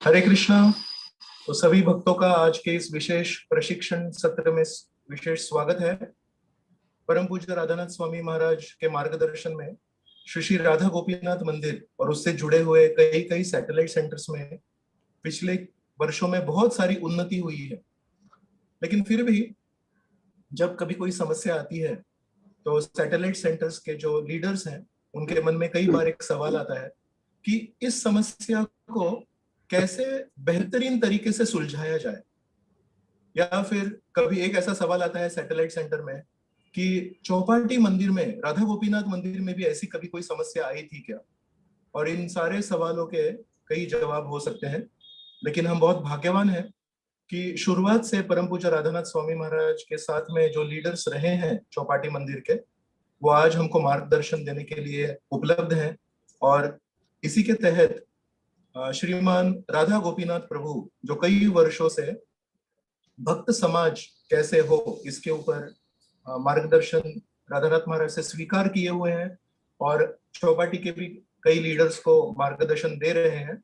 हरे कृष्णा। तो सभी भक्तों का आज के इस विशेष प्रशिक्षण सत्र में विशेष स्वागत है। परम पूज्य राधानाथ स्वामी महाराज के मार्गदर्शन में श्री श्री राधा गोपीनाथ मंदिर और उससे जुड़े हुए कई कई सैटेलाइट सेंटर्स में पिछले वर्षों में बहुत सारी उन्नति हुई है। लेकिन फिर भी जब कभी कोई समस्या आती है तो सैटेलाइट सेंटर्स के जो लीडर्स हैं उनके मन में कई बार एक सवाल आता है कि इस समस्या को कैसे बेहतरीन तरीके से सुलझाया जाए। या फिर कभी एक ऐसा सवाल आता है सैटेलाइट सेंटर में कि चौपाटी मंदिर में, राधा गोपीनाथ मंदिर में भी ऐसी कभी कोई समस्या आई थी क्या। और इन सारे सवालों के कई जवाब हो सकते हैं, लेकिन हम बहुत भाग्यवान हैं कि शुरुआत से परम पूज्य राधानाथ स्वामी महाराज के साथ में जो लीडर्स रहे हैं चौपाटी मंदिर के, वो आज हमको मार्गदर्शन देने के लिए उपलब्ध हैं। और इसी के तहत श्रीमान राधा गोपीनाथ प्रभु जो कई वर्षों से भक्त समाज कैसे हो इसके ऊपर मार्गदर्शन राधानाथ महाराज से स्वीकार किए हुए हैं और चौपाटी के भी कई लीडर्स को मार्गदर्शन दे रहे हैं।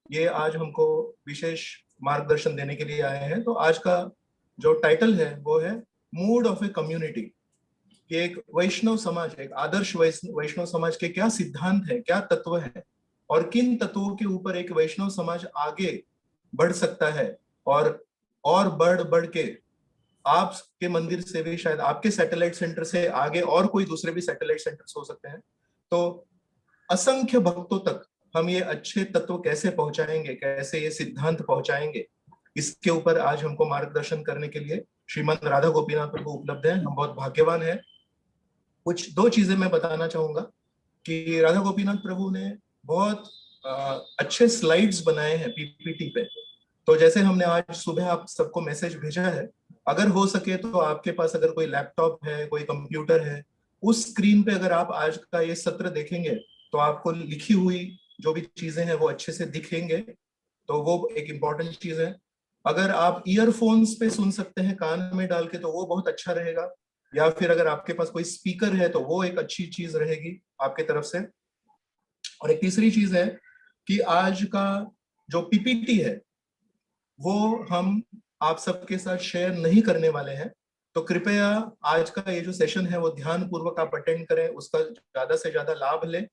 ये आज हमको विशेष मार्गदर्शन देने के लिए आए हैं। तो आज का जो टाइटल है वो है मूड ऑफ ए कम्युनिटी, कि एक वैष्णव समाज, एक आदर्श वैष्णव समाज के क्या सिद्धांत है, क्या तत्व है और किन तत्वों के ऊपर एक वैष्णव समाज आगे बढ़ सकता है। और बढ़ बढ़ के आपके मंदिर से भी, शायद आपके सैटेलाइट सेंटर से आगे और कोई दूसरे भी सैटेलाइट सेंटर्स हो सकते हैं, तो असंख्य भक्तों तक हम ये अच्छे तत्व कैसे पहुंचाएंगे, कैसे ये सिद्धांत पहुंचाएंगे, इसके ऊपर आज हमको मार्गदर्शन करने के लिए श्रीमंत राधा गोपीनाथ प्रभु उपलब्ध है। हम बहुत भाग्यवान हैं। कुछ दो चीजें मैं बताना चाहूंगा कि राधा गोपीनाथ प्रभु ने बहुत अच्छे स्लाइड्स बनाए हैं पीपीटी पे। तो जैसे हमने आज सुबह आप सबको मैसेज भेजा है, अगर हो सके तो आपके पास अगर कोई लैपटॉप है, कोई कंप्यूटर है, उस स्क्रीन पे अगर आप आज का ये सत्र देखेंगे तो आपको लिखी हुई जो भी चीजें हैं वो अच्छे से दिखेंगे। तो वो एक इम्पॉर्टेंट चीज है। अगर आप ईयरफोन्स पे सुन सकते हैं कान में डाल के तो वो बहुत अच्छा रहेगा, या फिर अगर आपके पास कोई स्पीकर है तो वो एक अच्छी चीज रहेगी आपके तरफ से। और एक तीसरी चीज है कि आज का जो पीपीटी है वो हम आप सबके साथ शेयर नहीं करने वाले हैं। तो कृपया आज का ये जो सेशन है वो ध्यान पूर्वक आप अटेंड करें, उसका ज्यादा से ज्यादा लाभ लें।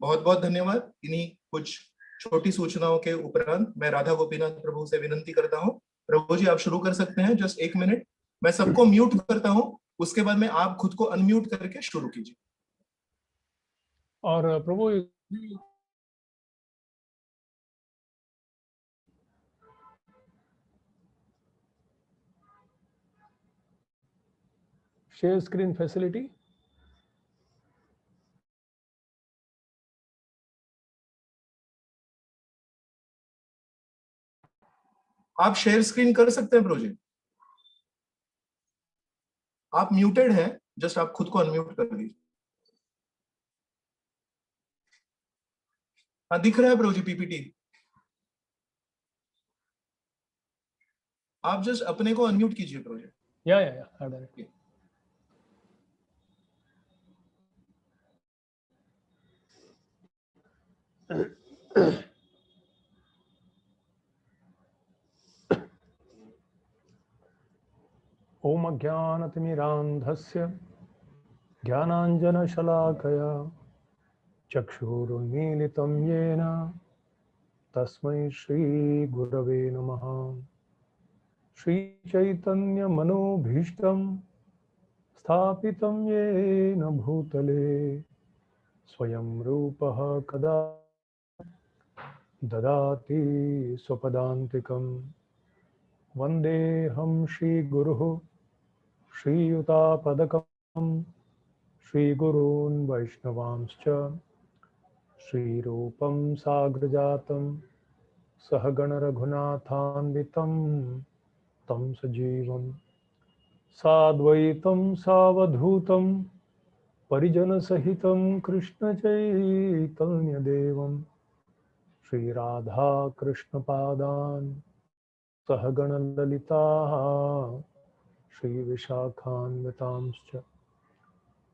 बहुत बहुत धन्यवाद। इन्हीं कुछ छोटी सूचनाओं के उपरांत मैं राधा गोपीनाथ प्रभु से विनंती करता हूँ, प्रभु जी आप शुरू कर सकते हैं। जस्ट एक मिनट, मैं सबको म्यूट करता हूँ, उसके बाद में आप खुद को अनम्यूट करके शुरू कीजिए। और प्रभु शेयर स्क्रीन फैसिलिटी, आप शेयर स्क्रीन कर सकते हैं प्रभु जी। आप म्यूटेड हैं, जस्ट आप खुद को अनम्यूट कर दीजिए। हाँ दिख रहा है प्रभु जी पीपीटी। आप जस्ट अपने को अनम्यूट कीजिए प्रभु जी। या ओम अज्ञानतिमिरान्धस्य ज्ञानाञ्जनशलाकया चक्षुरुन्मीलितं येन तस्मै श्रीगुरवे नमः। श्रीचैतन्यमनोभीष्टं स्थापितं येन भूतले स्वयं रूपः कदा ददाति स्वपदान्तिकं। वन्देऽहं श्रीगुरुः श्रीयुतापदकं श्रीगुरून् वैष्णवांश्च श्रीरूपं साग्रजातं सहगणरघुनाथान्वितं तं सजीवं साद्वैतं सावधूतं परिजनसहितं कृष्णचैतन्यदेवं श्रीराधाकृष्णपादान् सहगणललिता श्रीविशाखान्वितांश्च।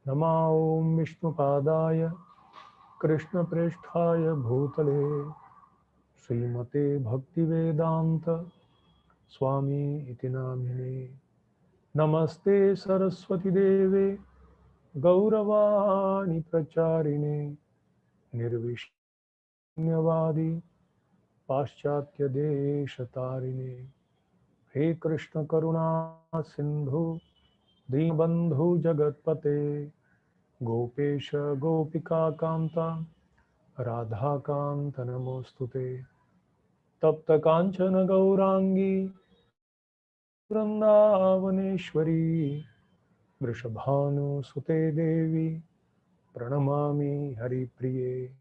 नमो ॐ विष्णुपादाय कृष्ण पृष्ठाय भूतले श्रीमते भक्तिवेदांत स्वामी इति नामिने। नमस्ते सरस्वती देवे गौरवाणी प्रचारिणे निर्विष्ण्यवादी पाश्चात्य देशतारिणे। हे कृष्ण करुणा सिंधु दीनबंधु जगतपते गोपेश गोपिका कांता राधा कांत नमोस्तुते। तप्त कांचन गौरांगी वृंदावनेश्वरी वृषभानुसुते देवी प्रणमामि हरिप्रिये।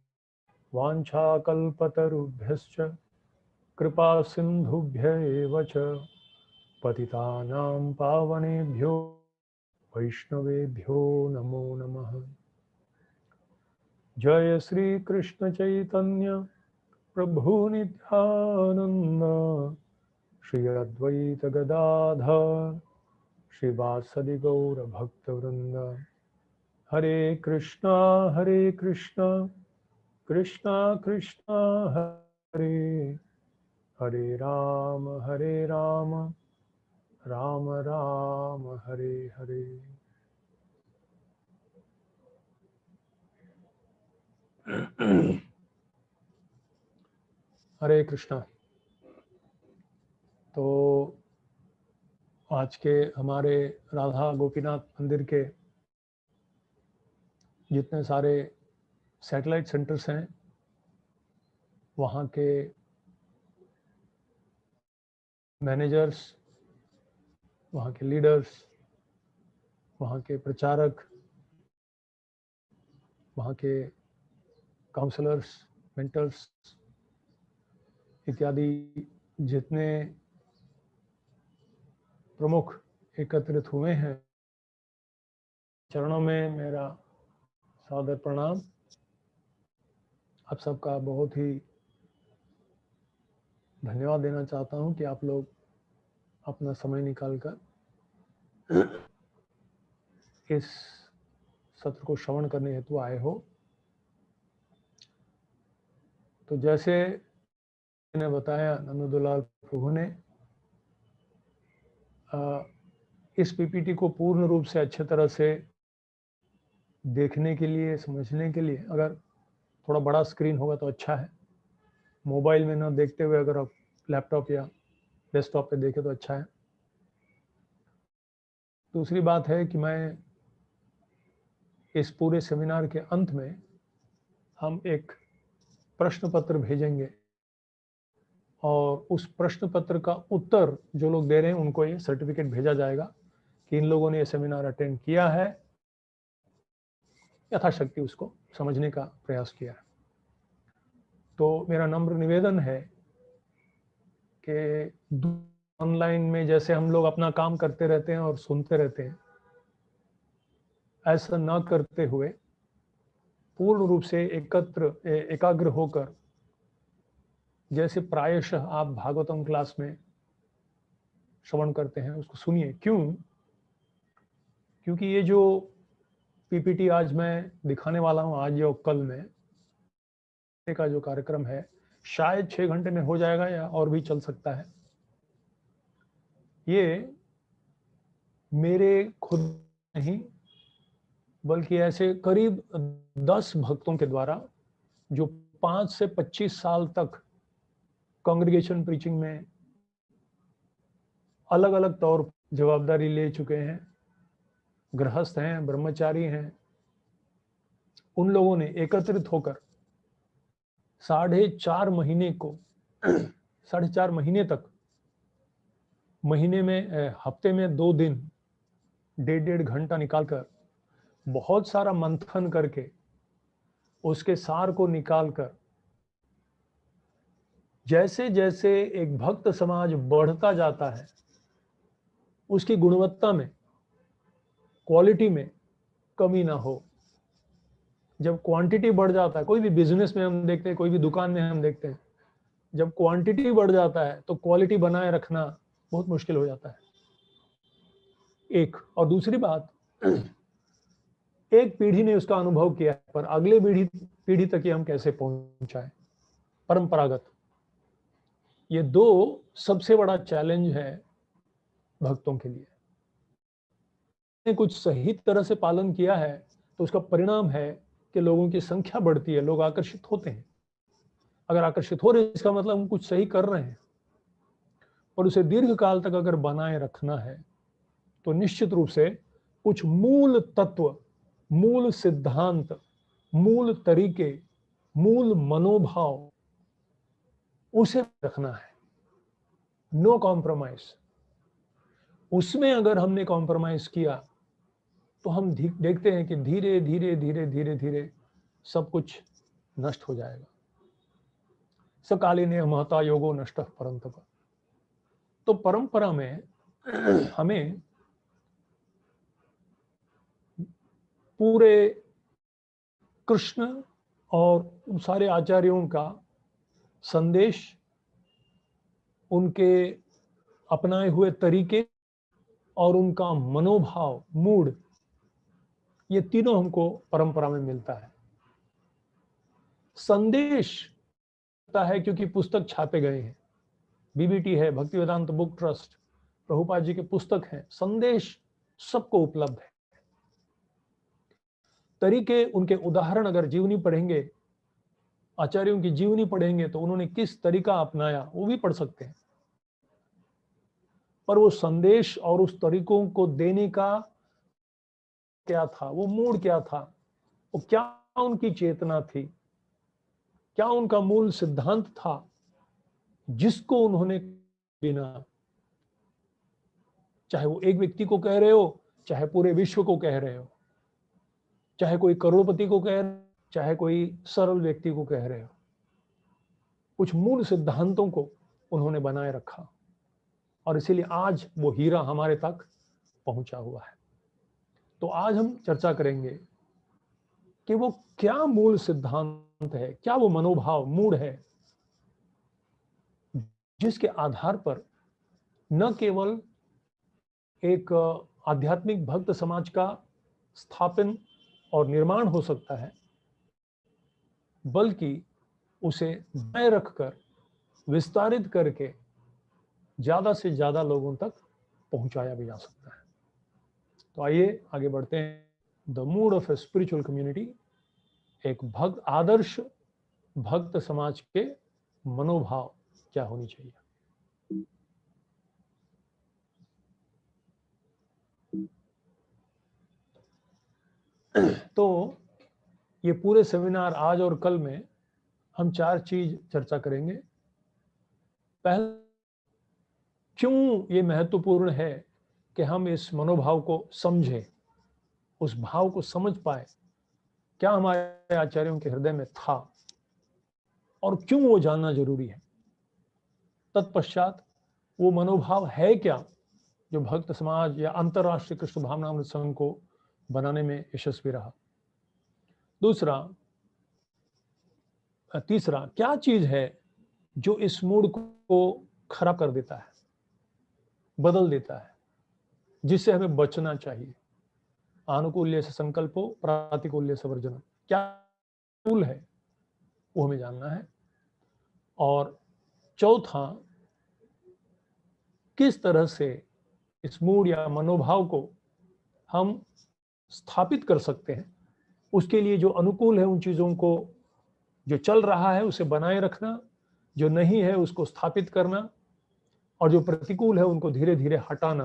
वाञ्छाकल्पतरुभ्यश्च कृपा सिन्धुभ्य एव च पतितानां पावनेभ्यो वैष्णवेभ्यो नमो नमः। जय श्री कृष्ण चैतन्य प्रभु नित्यानंद श्री अद्वैत गदाधर श्रीवासदि गौर भक्तवृंद। हरे कृष्णा कृष्णा कृष्णा हरे हरे राम राम राम हरे हरे। हरे कृष्णा। तो आज के हमारे राधा गोपीनाथ मंदिर के जितने सारे सैटेलाइट सेंटर्स हैं, वहाँ के मैनेजर्स, वहाँ के लीडर्स, वहाँ के प्रचारक, वहाँ के काउंसलर्स, मेंटर्स इत्यादि जितने प्रमुख एकत्रित हुए हैं, चरणों में मेरा सादर प्रणाम। आप सबका बहुत ही धन्यवाद देना चाहता हूं कि आप लोग अपना समय निकालकर इस सत्र को श्रवण करने हेतु आए हो। तो जैसे मैंने बताया, नंददुलाल प्रभु ने इस पीपीटी को पूर्ण रूप से अच्छे तरह से देखने के लिए, समझने के लिए अगर थोड़ा बड़ा स्क्रीन होगा तो अच्छा है। मोबाइल में ना देखते हुए अगर आप लैपटॉप या डेस्कटॉप पे देखें तो अच्छा है। दूसरी बात है कि मैं इस पूरे सेमिनार के अंत में हम एक प्रश्न पत्र भेजेंगे और उस प्रश्न पत्र का उत्तर जो लोग दे रहे हैं उनको ये सर्टिफिकेट भेजा जाएगा कि इन लोगों ने ये सेमिनार अटेंड किया है, यथाशक्ति उसको समझने का प्रयास किया है। तो मेरा नम्र निवेदन है कि ऑनलाइन में जैसे हम लोग अपना काम करते रहते हैं और सुनते रहते हैं, ऐसा न करते हुए पूर्ण रूप से एकाग्र होकर, जैसे प्रायशः आप भागवतम क्लास में श्रवण करते हैं उसको सुनिए। क्योंकि ये जो पीपीटी आज मैं दिखाने वाला हूं, आज या कल में का जो कार्यक्रम है, शायद 6 घंटे में हो जाएगा या और भी चल सकता है। ये मेरे खुद नहीं बल्कि ऐसे करीब 10 भक्तों के द्वारा जो 5 से 25 साल तक कांग्रीगेशन प्रीचिंग में अलग अलग तौर पर जवाबदारी ले चुके हैं, गृहस्थ हैं, ब्रह्मचारी हैं, उन लोगों ने एकत्रित होकर 4.5 महीने को 4.5 महीने तक, महीने में हफ्ते में 2 दिन 1.5 घंटा निकालकर बहुत सारा मंथन करके उसके सार को निकालकर, जैसे जैसे एक भक्त समाज बढ़ता जाता है उसकी गुणवत्ता में, क्वालिटी में कमी ना हो। जब क्वांटिटी बढ़ जाता है, कोई भी बिजनेस में हम देखते हैं, कोई भी दुकान में हम देखते हैं, जब क्वांटिटी बढ़ जाता है तो क्वालिटी बनाए रखना बहुत मुश्किल हो जाता है। एक और दूसरी बात, एक पीढ़ी ने उसका अनुभव किया है पर अगले पीढ़ी तक ये हम कैसे पहुंचाएं, परंपरागत। ये दो सबसे बड़ा चैलेंज है भक्तों के लिए। कुछ सही तरह से पालन किया है तो उसका परिणाम है कि लोगों की संख्या बढ़ती है, लोग आकर्षित होते हैं। अगर आकर्षित हो रहे हैं इसका मतलब हम कुछ सही कर रहे हैं। और उसे दीर्घ काल तक अगर बनाए रखना है तो निश्चित रूप से कुछ मूल तत्व, मूल सिद्धांत, मूल तरीके, मूल मनोभाव, उसे रखना है। No compromise. उसमें अगर हमने कॉम्प्रोमाइज किया तो हम देखते हैं कि धीरे धीरे धीरे धीरे धीरे सब कुछ नष्ट हो जाएगा। सकालीने महता योगो नष्ट परंतप। तो परंपरा में हमें पूरे कृष्ण और सारे आचार्यों का संदेश, उनके अपनाए हुए तरीके और उनका मनोभाव, मूड, ये तीनों हमको परंपरा में मिलता है। संदेश है क्योंकि पुस्तक छापे गए हैं, बीबीटी है, भक्ति वेदांत बुक ट्रस्ट, प्रभुपाद जी के पुस्तक हैं, संदेश सबको उपलब्ध है। तरीके, उनके उदाहरण अगर जीवनी पढ़ेंगे, आचार्यों की जीवनी पढ़ेंगे तो उन्होंने किस तरीका अपनाया वो भी पढ़ सकते हैं। पर वो संदेश और उस तरीकों को देने का क्या था, वो मूड क्या था, वो क्या उनकी चेतना थी, क्या उनका मूल सिद्धांत था जिसको उन्होंने बिना, चाहे वो एक व्यक्ति को कह रहे हो, चाहे पूरे विश्व को कह रहे हो, चाहे कोई करोड़पति को कह रहे हो, चाहे कोई सरल व्यक्ति को कह रहे हो, कुछ मूल सिद्धांतों को उन्होंने बनाए रखा और इसीलिए आज वो हीरा हमारे तक पहुंचा हुआ है। तो आज हम चर्चा करेंगे कि वो क्या मूल सिद्धांत है, क्या वो मनोभाव, मूड है जिसके आधार पर न केवल एक आध्यात्मिक भक्त समाज का स्थापन और निर्माण हो सकता है, बल्कि उसे बनाए रखकर, विस्तारित करके ज्यादा से ज्यादा लोगों तक पहुंचाया भी जा सकता है। तो आइए आगे बढ़ते हैं। The mood of a spiritual community, एक भक्त, आदर्श भक्त समाज के मनोभाव क्या होनी चाहिए। तो ये पूरे सेमिनार आज और कल में हम 4 चीज चर्चा करेंगे। पहला, क्यों ये महत्वपूर्ण है कि हम इस मनोभाव को समझें, उस भाव को समझ पाए, क्या हमारे आचार्यों के हृदय में था और क्यों वो जानना जरूरी है। तत्पश्चात वो मनोभाव है क्या जो भक्त समाज या अंतरराष्ट्रीय कृष्ण भावनामृत संघ को बनाने में यशस्वी रहा। तीसरा, क्या चीज है जो इस मूड को खराब कर देता है, बदल देता है, जिससे हमें बचना चाहिए। आनुकूल्य से संकल्पो, प्रातिकूल्य से वर्जनम। क्या मूल है वो हमें जानना है। और चौथा, किस तरह से इस मूड या मनोभाव को हम स्थापित कर सकते हैं। उसके लिए जो अनुकूल है उन चीजों को, जो चल रहा है उसे बनाए रखना, जो नहीं है उसको स्थापित करना, और जो प्रतिकूल है उनको धीरे धीरे हटाना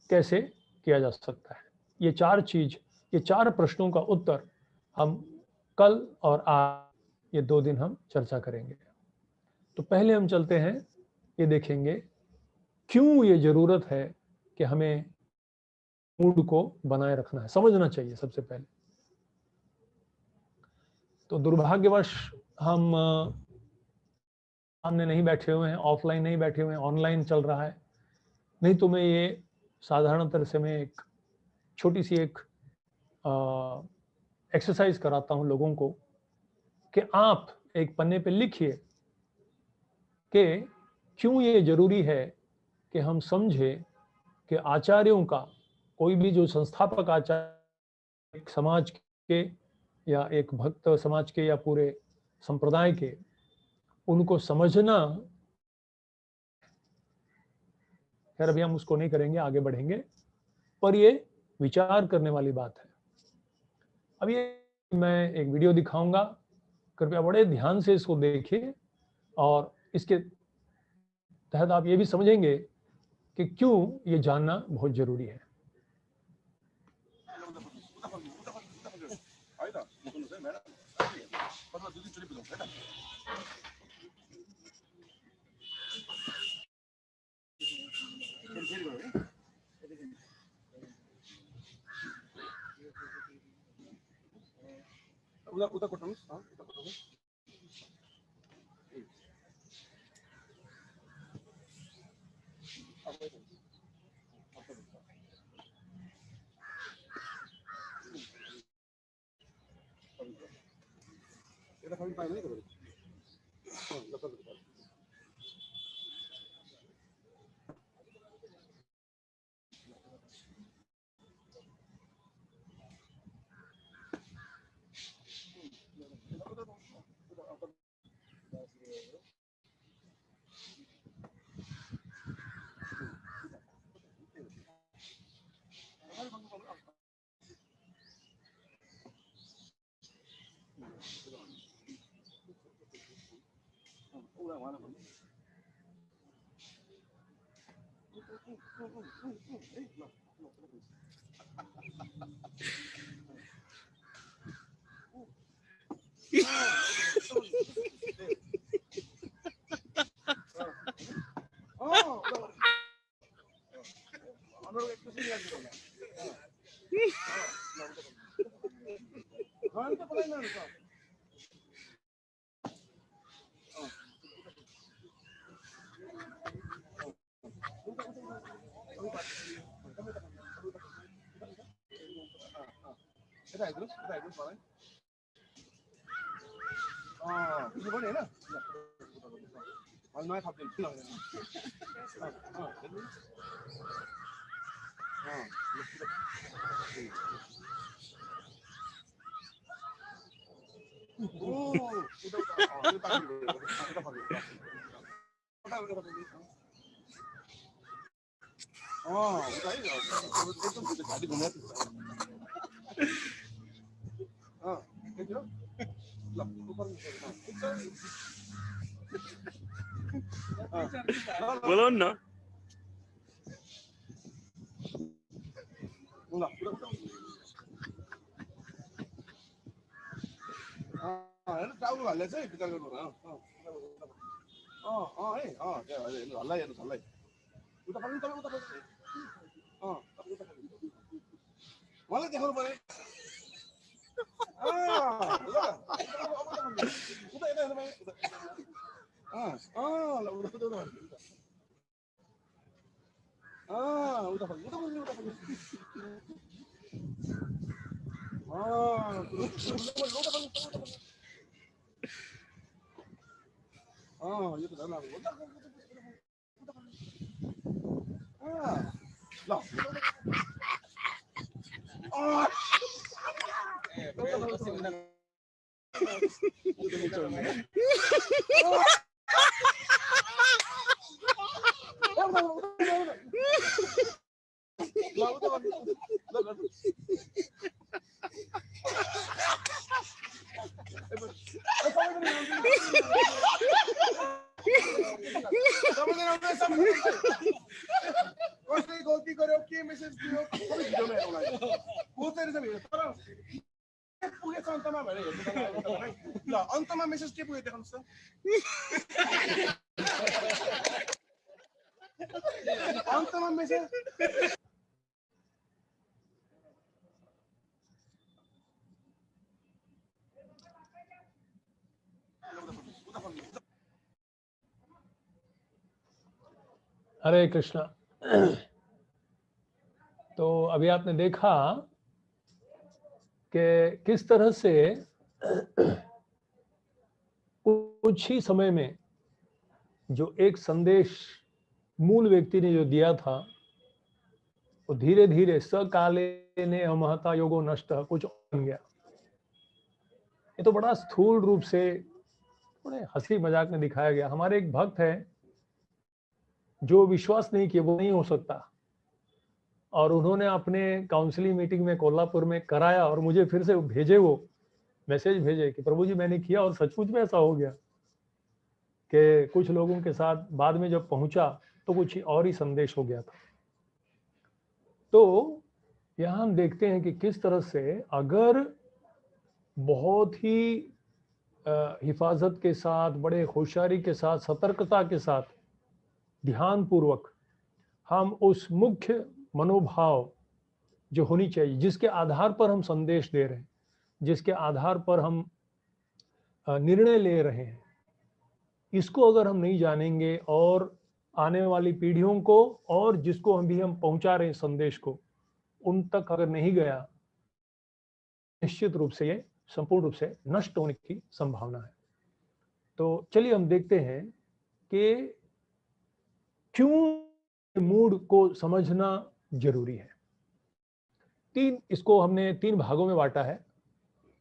कैसे किया जा सकता है। ये 4 चीज, ये 4 प्रश्नों का उत्तर हम कल और आज, ये 2 दिन हम चर्चा करेंगे। तो पहले हम चलते हैं, ये देखेंगे क्यों ये जरूरत है कि हमें मूड को बनाए रखना है, समझना चाहिए सबसे पहले। तो दुर्भाग्यवश हम सामने नहीं बैठे हुए हैं, ऑफलाइन नहीं बैठे हुए हैं, ऑनलाइन चल रहा है। नहीं तो मैं ये साधारणतः से मैं एक छोटी सी एक एक्सरसाइज कराता हूं लोगों को कि आप एक पन्ने पे लिखिए कि क्यों ये जरूरी है कि हम समझें कि आचार्यों का, कोई भी जो संस्थापक आचार्य समाज के या एक भक्त समाज के या पूरे संप्रदाय के, उनको समझना, खैर अभी हम उसको नहीं करेंगे, आगे बढ़ेंगे, पर ये विचार करने वाली बात है। अब ये मैं एक वीडियो दिखाऊंगा, कृपया बड़े ध्यान से इसको देखिए और इसके तहत आप ये भी समझेंगे कि क्यों ये जानना बहुत जरूरी है। बोलो ना। गलती करे के मैसेज दियो सबै भिडियो में होला को चाहिँ रहेछ पुगे अन्तमा भएर ल अन्तमा मेसेज के पुगे देखाउनुस् त अन्तमा मेसेज हरे कृष्णा। तो अभी आपने देखा कि किस तरह से कुछ ही समय में जो एक संदेश मूल व्यक्ति ने जो दिया था वो धीरे धीरे सकाले ने महता योगो नष्ट कुछ बन गया। ये तो बड़ा स्थूल रूप से बड़े हंसी मजाक में दिखाया गया। हमारे एक भक्त है जो विश्वास नहीं किया वो नहीं हो सकता, और उन्होंने अपने काउंसलिंग मीटिंग में कोल्हापुर में कराया और मुझे फिर से भेजे, वो मैसेज भेजे कि प्रभु जी मैंने किया और सचमुच में ऐसा हो गया कि कुछ लोगों के साथ बाद में जब पहुंचा तो कुछ और ही संदेश हो गया था। तो यहाँ हम देखते हैं कि किस तरह से अगर बहुत ही हिफाजत के साथ, बड़े होशियारी के साथ, सतर्कता के साथ, ध्यान पूर्वक हम उस मुख्य मनोभाव जो होनी चाहिए, जिसके आधार पर हम संदेश दे रहे हैं, जिसके आधार पर हम निर्णय ले रहे हैं, इसको अगर हम नहीं जानेंगे और आने वाली पीढ़ियों को और जिसको हम पहुंचा रहे हैं संदेश को, उन तक अगर नहीं गया, निश्चित रूप से ये संपूर्ण रूप से नष्ट होने की संभावना है। तो चलिए हम देखते हैं कि क्यों मूड को समझना जरूरी है। इसको हमने 3 भागों में बांटा है।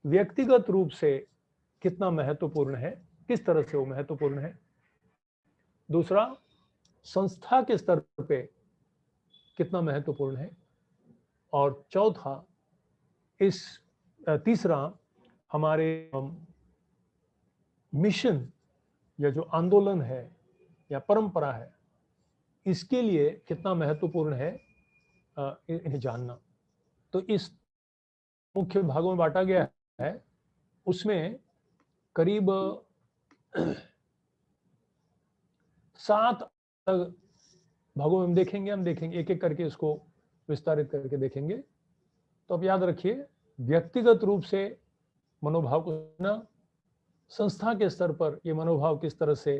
व्यक्तिगत रूप से कितना महत्वपूर्ण है, किस तरह से वो महत्वपूर्ण है। दूसरा, संस्था के स्तर पे कितना महत्वपूर्ण है। और चौथा, तीसरा, हमारे मिशन या जो आंदोलन है या परंपरा है, इसके लिए कितना महत्वपूर्ण है इन्हें जानना। तो इस मुख्य भागों में बांटा गया है। उसमें करीब 7 भागों में हम देखेंगे एक एक करके इसको विस्तारित करके देखेंगे। तो अब याद रखिए, व्यक्तिगत रूप से मनोभाव को ना, संस्था के स्तर पर ये मनोभाव किस तरह से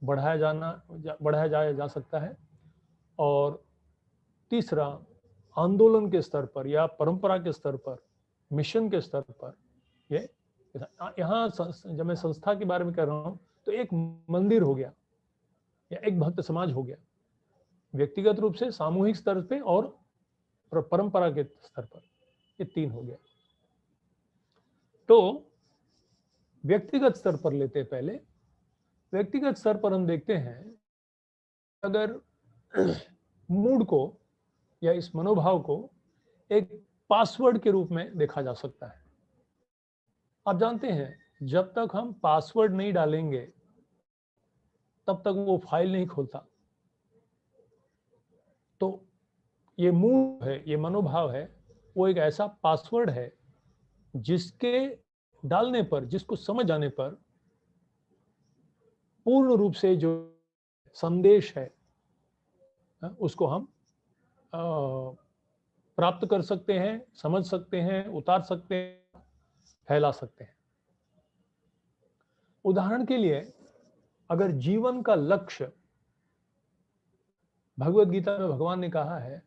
बढ़ाया जा सकता है, और तीसरा, आंदोलन के स्तर पर या परंपरा के स्तर पर, मिशन के स्तर पर। ये यहाँ जब मैं संस्था के बारे में कह रहा हूँ तो एक मंदिर हो गया या एक भक्त समाज हो गया, व्यक्तिगत रूप से, सामूहिक स्तर पे और परंपरा के स्तर पर, ये 3 हो गया। तो व्यक्तिगत स्तर पर लेते हैं। पहले व्यक्तिगत स्तर पर हम देखते हैं, अगर मूड को या इस मनोभाव को एक पासवर्ड के रूप में देखा जा सकता है। आप जानते हैं, जब तक हम पासवर्ड नहीं डालेंगे तब तक वो फाइल नहीं खोलता। तो ये मूड है, ये मनोभाव है, वो एक ऐसा पासवर्ड है जिसके डालने पर, जिसको समझ जाने पर पूर्ण रूप से जो संदेश है उसको हम प्राप्त कर सकते हैं, समझ सकते हैं, उतार सकते हैं, फैला सकते हैं। उदाहरण के लिए, अगर जीवन का लक्ष्य, भगवद गीता में भगवान ने कहा है,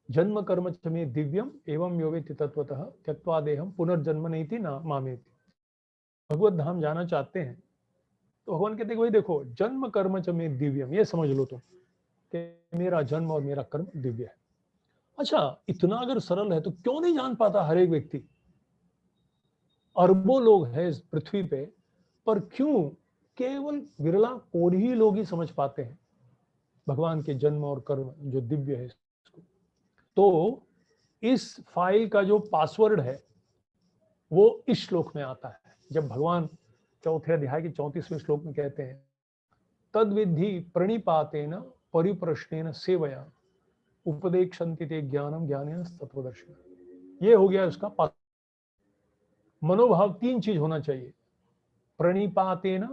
जन्म कर्म च मे दिव्यम एवं यो वेत्ति तत्वतः त्यक्त्वा देहम पुनर्जन्म नैति न मामेति। भगवत धाम जाना चाहते हैं तो भगवान कहते हैं, भाई देखो, जन्म कर्म च मे दिव्यम, ये समझ लो तुम कि मेरा जन्म और मेरा कर्म दिव्य है। अच्छा, इतना अगर सरल है तो क्यों नहीं जान पाता हर एक व्यक्ति? अरबों लोग हैं इस पृथ्वी पे, पर क्यों केवल विरला कोई ही लोग ही समझ पाते हैं भगवान के जन्म और कर्म जो दिव्य है इसको? तो इस फाइल का जो पासवर्ड है वो इस श्लोक में आता है। जब भगवान 4थे अध्याय के 34वें श्लोक में कहते हैं, तद्विद्धि प्रणिपातेन परिप्रश्नेन सेवया उपदेक्षन्ति ते ज्ञानम ज्ञानेन तत्वदर्शिनः। ये हो गया उसका पास। मनोभाव 3 चीज होना चाहिए, प्रणिपातेन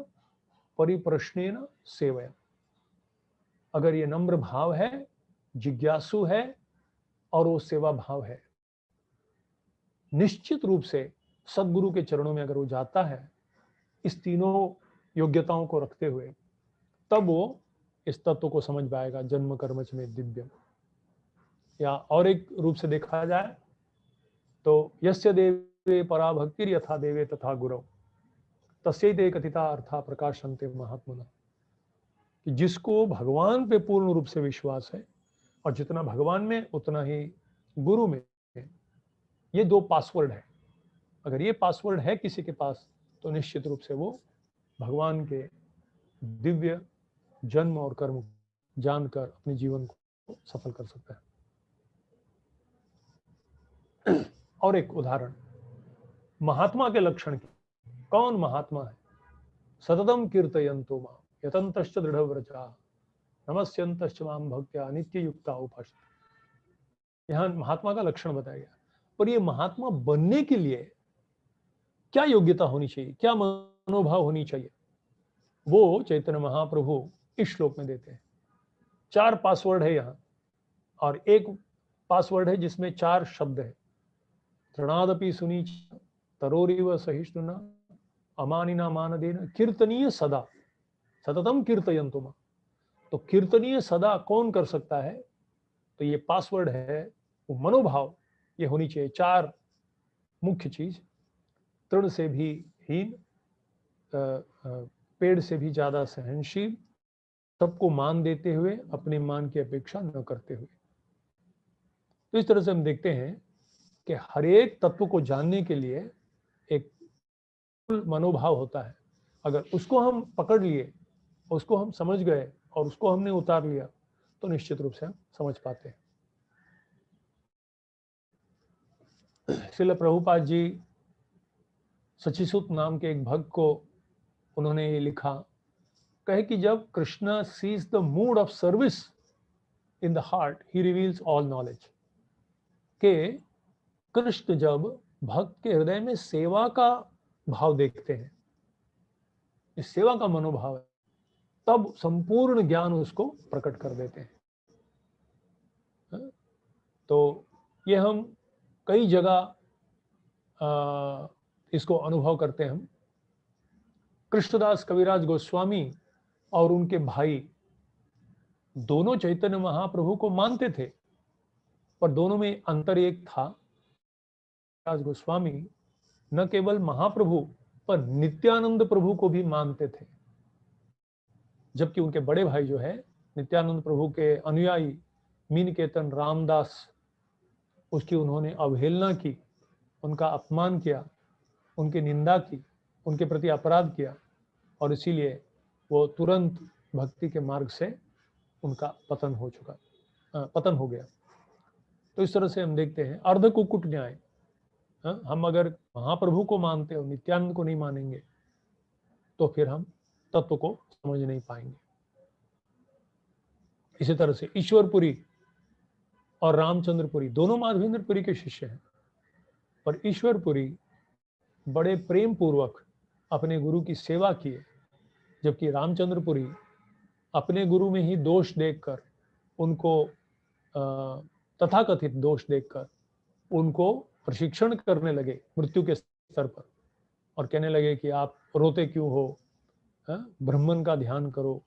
परिप्रश्नेन सेवया। अगर ये नम्र भाव है, जिज्ञासु है और वो सेवा भाव है, निश्चित रूप से सदगुरु के चरणों में अगर वो जाता है इस तीनों योग्यताओं को रखते हुए, तब वो इस तत्व को समझ पाएगा, जन्म कर्म च मे दिव्यम। या और एक रूप से देखा जाए तो यस्य देवे परा भक्तिर यथा देवे तथा गुरु तस्यैते कथिता अर्था प्रकाशन्ते महात्मना। कि जिसको भगवान पे पूर्ण रूप से विश्वास है, और जितना भगवान में उतना ही गुरु में, ये 2 पासवर्ड है। अगर ये पासवर्ड है किसी के पास तो निश्चित रूप से वो भगवान के दिव्य जन्म और कर्म जानकर अपने जीवन को सफल कर सकता है। और एक उदाहरण महात्मा के लक्षण की। कौन महात्मा है? सततम कीर्तयन्तो मां यतन्तश्च दृढ़व्रजा नमस्यन्तश्च मां भक्त्या नित्य युक्ता उपासते। यहाँ महात्मा का लक्षण बताया गया। और ये महात्मा बनने के लिए क्या योग्यता होनी चाहिए, क्या मनोभाव होनी चाहिए, वो चैतन्य महाप्रभु इस श्लोक में देते हैं। 4 पासवर्ड है यहाँ, और एक पासवर्ड है जिसमें 4 शब्द है। तृणादपि सुनीच तरोरिव सहिष्णुना अमानिना मानदेन कीर्तनीय सदा सततम कीर्तयन्तु मां। तो कीर्तनीय सदा कौन कर सकता है? तो ये पासवर्ड है, वो मनोभाव ये होनी चाहिए। 4 मुख्य चीज। तृण से भी हीन, पेड़ से भी ज्यादा सहनशील, सबको मान देते हुए अपने मान की अपेक्षा न करते हुए। तो इस तरह से हम देखते हैं कि हर एक तत्व को जानने के लिए एक मनोभाव होता है। अगर उसको हम पकड़ लिए, उसको हम समझ गए और उसको हमने उतार लिया तो निश्चित रूप से हम समझ पाते हैं। श्रील प्रभुपाद जी सचिसुत नाम के एक भक्त को उन्होंने ये लिखा, कहे कि जब Krishna sees the mood of service in the heart he reveals all knowledge. के कृष्ण जब भक्त के हृदय में सेवा का भाव देखते हैं, इस सेवा का मनोभाव है, तब संपूर्ण ज्ञान उसको प्रकट कर देते हैं। तो ये हम कई जगह इसको अनुभव करते हैं। हम कृष्णदास कविराज गोस्वामी और उनके भाई दोनों चैतन्य महाप्रभु को मानते थे, पर दोनों में अंतर एक था। कविराज गोस्वामी न केवल महाप्रभु पर नित्यानंद प्रभु को भी मानते थे, जबकि उनके बड़े भाई जो है नित्यानंद प्रभु के अनुयायी मीनकेतन रामदास, उसकी उन्होंने अवहेलना की, उनका अपमान किया, उनकी निंदा की, उनके प्रति अपराध किया, और इसीलिए वो तुरंत भक्ति के मार्ग से उनका पतन हो गया। तो इस तरह से हम देखते हैं अर्ध कुकुट न्याय। हम अगर महाप्रभु को मानते और नित्यानंद को नहीं मानेंगे तो फिर हम तत्व को समझ नहीं पाएंगे। इसी तरह से ईश्वरपुरी और रामचंद्रपुरी दोनों माधवेंद्रपुरी के शिष्य हैं, पर ईश्वरपुरी बड़े प्रेम पूर्वक अपने गुरु की सेवा किए, जबकि रामचंद्रपुरी अपने गुरु में ही दोष देखकर उनको तथाकथित दोष देखकर उनको प्रशिक्षण करने लगे मृत्यु के स्तर पर, और कहने लगे कि आप रोते क्यों हो, ब्राह्मण का ध्यान करो।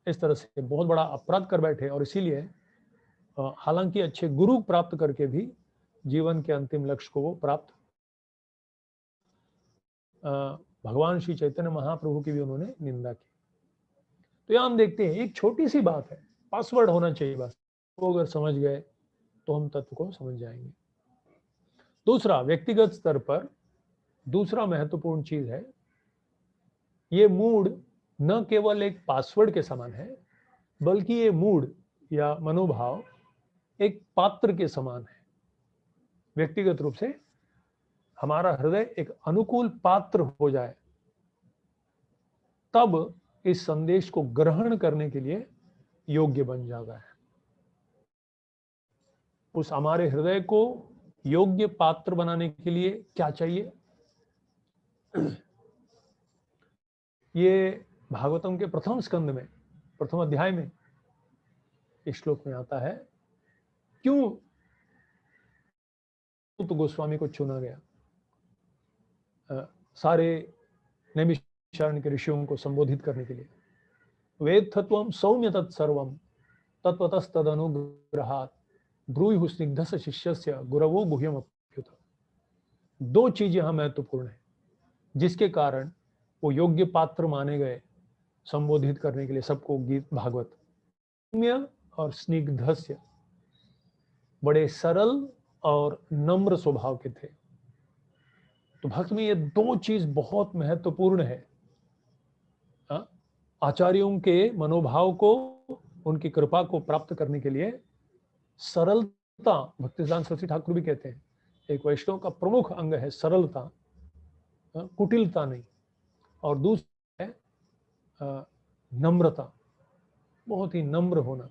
इस तरह से बहुत बड़ा अपराध कर बैठे, और इसीलिए हालांकि अच्छे गुरु प्राप्त करके भी जीवन के अंतिम लक्ष्य को वो प्राप्त भगवान श्री चैतन्य महाप्रभु की भी उन्होंने निंदा की। तो यहां हम देखते हैं एक छोटी सी बात है, पासवर्ड होना चाहिए बस, वो अगर समझ गए तो हम तत्व को समझ जाएंगे। दूसरा, व्यक्तिगत स्तर पर दूसरा महत्वपूर्ण चीज है, ये मूड न केवल एक पासवर्ड के समान है, बल्कि ये मूड या मनोभाव एक पात्र के समान है। व्यक्तिगत रूप से हमारा हृदय एक अनुकूल पात्र हो जाए, तब इस संदेश को ग्रहण करने के लिए योग्य बन जाता है। उस हमारे हृदय को योग्य पात्र बनाने के लिए क्या चाहिए? ये भागवतम के प्रथम स्कंद में, प्रथम अध्याय में इस श्लोक में आता है, क्यों तो गोस्वामी को चुना गया सारे नैमिषारण्य के ऋषियों को संबोधित करने के लिए। वेदत्वं सौम्य तत्सर्वं तत्वतस्तदनुग्रहात् ब्रूहि स्निग्धस्य शिष्यस्य गुरवो गुह्यम अप्युत। 2 चीज यहां महत्वपूर्ण है जिसके कारण वो योग्य पात्र माने गए संबोधित करने के लिए सबको गीत भागवत। सौम्य और स्निग्धस्य, बड़े सरल और नम्र स्वभाव के थे। तो भक्त में ये दो चीज बहुत महत्वपूर्ण है। आचार्यों के मनोभाव को, उनकी कृपा को प्राप्त करने के लिए सरलता, भक्तिसिद्धांत सरस्वती ठाकुर भी कहते हैं एक वैष्णव का प्रमुख अंग है सरलता, कुटिलता नहीं। और दूसरा है नम्रता, बहुत ही नम्र होना।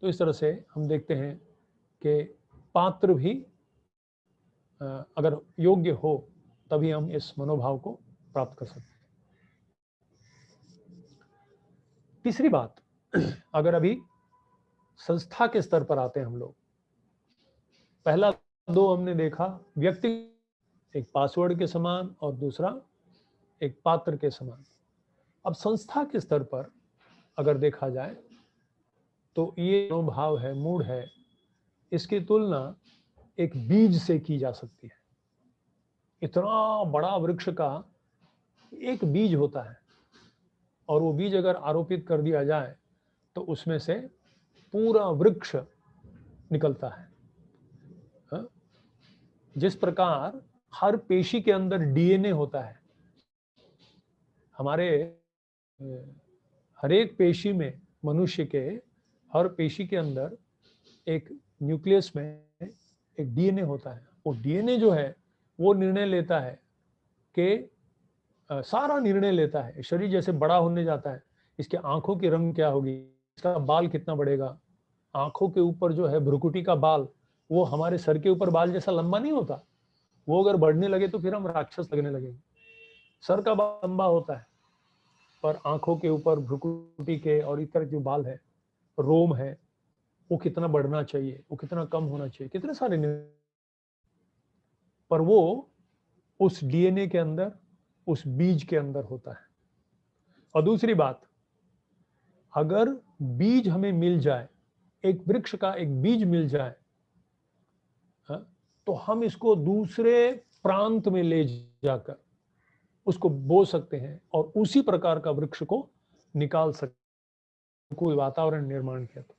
तो इस तरह से हम देखते हैं कि पात्र भी अगर योग्य हो तभी हम इस मनोभाव को प्राप्त कर सकते हैं। तीसरी बात, अगर अभी संस्था के स्तर पर आते हैं हम लोग, पहला दो हमने देखा व्यक्ति, एक पासवर्ड के समान और दूसरा एक पात्र के समान। अब संस्था के स्तर पर अगर देखा जाए तो ये मनोभाव है, मूड है, इसकी तुलना एक बीज से की जा सकती है। इतना बड़ा वृक्ष का एक बीज होता है और वो बीज अगर आरोपित कर दिया जाए तो उसमें से पूरा वृक्ष निकलता है। जिस प्रकार हर पेशी के अंदर डीएनए होता है, हमारे हर एक पेशी में, मनुष्य के हर पेशी के अंदर एक न्यूक्लियस में एक डीएनए होता है। वो डीएनए जो है वो निर्णय लेता है कि सारा निर्णय लेता है। शरीर जैसे बड़ा होने जाता है, इसके आंखों की रंग क्या होगी, इसका बाल कितना बढ़ेगा। आंखों के ऊपर जो है भ्रुकुटी का बाल, वो हमारे सर के ऊपर बाल जैसा लंबा नहीं होता, वो अगर बढ़ने लगे तो फिर हम राक्षस लगने लगेंगे। सर का बाल लंबा होता है, पर आंखों के ऊपर भ्रुकुटी के और इतर जो बाल है, रोम है, वो कितना बढ़ना चाहिए, वो कितना कम होना चाहिए, कितने सारे पर वो उस डीएनए के अंदर, उस बीज के अंदर होता है। और दूसरी बात, अगर बीज हमें मिल जाए, एक वृक्ष का एक बीज मिल जाए, तो हम इसको दूसरे प्रांत में ले जाकर उसको बो सकते हैं और उसी प्रकार का वृक्ष को निकाल सकते, कोई वातावरण निर्माण किया। तो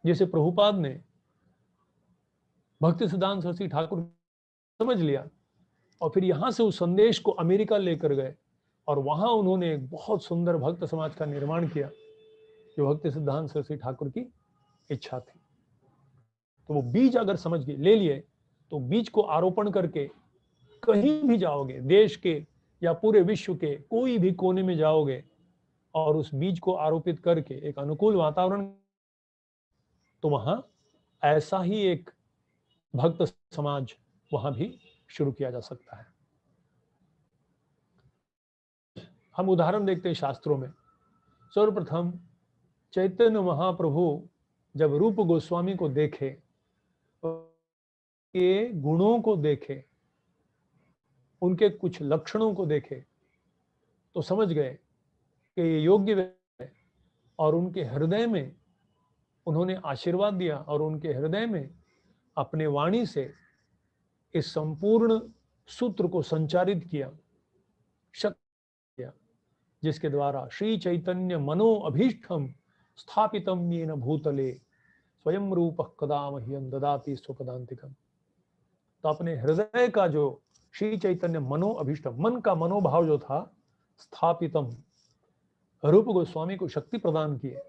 जैसे प्रभुपाद ने भक्तिसिद्धांत सरस्वती ठाकुर समझ लिया और फिर यहां से उस संदेश को अमेरिका लेकर गए और वहां उन्होंने एक बहुत सुंदर भक्त समाज का निर्माण किया जो भक्तिसिद्धांत सरस्वती ठाकुर की इच्छा थी। तो वो बीज अगर समझ गए, ले लिए, तो बीज को आरोपण करके कहीं भी जाओगे, देश के या पूरे विश्व के कोई भी कोने में जाओगे और उस बीज को आरोपित करके एक अनुकूल वातावरण, तो वहां ऐसा ही एक भक्त समाज वहां भी शुरू किया जा सकता है। हम उदाहरण देखते हैं शास्त्रों में। सर्वप्रथम चैतन्य महाप्रभु जब रूप गोस्वामी को देखे, के गुणों को देखे, उनके कुछ लक्षणों को देखे, तो समझ गए कि ये योग्य है और उनके हृदय में उन्होंने आशीर्वाद दिया और उनके हृदय में अपने वाणी से इस संपूर्ण सूत्र को संचारित किया, शक्ति किया, जिसके द्वारा श्री चैतन्य मनो अभीष्टम स्थापितम येन भूतले स्वयं रूप कदा मह्यं ददाति स्वपदान्तिकम। तो अपने हृदय का जो श्री चैतन्य मनो अभीष्टम, मन का मनोभाव जो था, स्थापितम, रूप गोस्वामी को शक्ति प्रदान किए,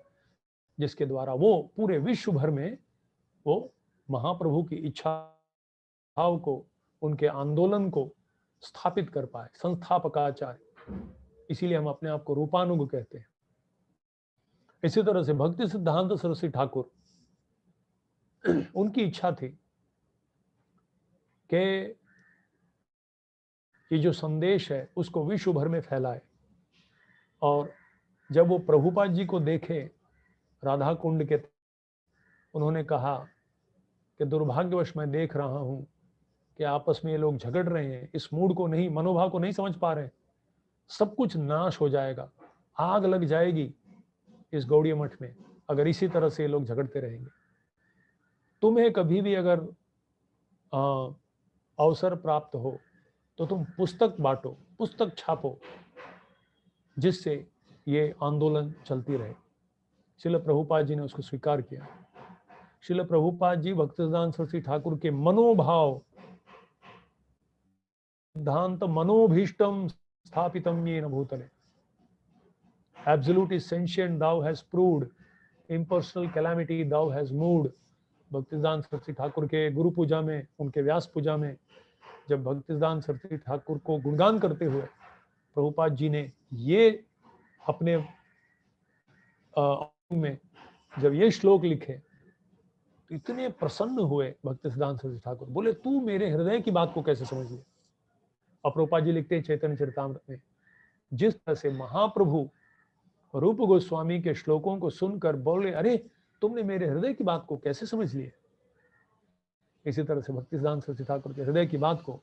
जिसके द्वारा वो पूरे विश्व भर में वो महाप्रभु की इच्छा को, उनके आंदोलन को स्थापित कर पाए, संस्थापकाचार्य। इसीलिए हम अपने आप को रूपानुग कहते हैं। इसी तरह से भक्ति सिद्धांत सरस्वती ठाकुर, उनकी इच्छा थी कि ये जो संदेश है उसको विश्व भर में फैलाए। और जब वो प्रभुपाद जी को देखे राधा कुंड के, उन्होंने कहा कि दुर्भाग्यवश मैं देख रहा हूं कि आपस में ये लोग झगड़ रहे हैं, इस मूड को नहीं, मनोभाव को नहीं समझ पा रहे, सब कुछ नाश हो जाएगा, आग लग जाएगी इस गौड़ीय मठ में अगर इसी तरह से ये लोग झगड़ते रहेंगे। तुम्हें कभी भी अगर अवसर प्राप्त हो तो तुम पुस्तक बांटो, पुस्तक छापो, जिससे ये आंदोलन चलती रहे। श्रील प्रभुपाद जी ने उसको स्वीकार किया। श्रील प्रभुपाद जी भक्तिसिद्धांत सरस्वती ठाकुर के मनोभाव सिद्धांत मनोभीष्टम स्थापितम येन भूतले, absolute is sentient, thou has proved, impersonal calamity thou has moved। भक्तिसिद्धांत Saraswati Thakur के गुरु पूजा में, उनके व्यास पूजा में, जब भक्तिसिद्धांत सरस्वती ठाकुर को गुणगान करते हुए प्रभुपाद जी ने ये अपने में जब ये श्लोक लिखे तो इतने प्रसन्न हुए भक्तिसिद्धांत सरस्वती ठाकुर, बोले तू मेरे हृदय की बात को कैसे समझ लिया। और प्रभुपाद जी लिखते हैं चैतन्य चरितामृत में, जिस तरह से महाप्रभु रूप गोस्वामी के श्लोकों को सुनकर बोले अरे तुमने मेरे हृदय की बात को कैसे समझ लिया, इसी तरह से भक्तिसिद्धांत सरस्वती ठाकुर के हृदय की बात को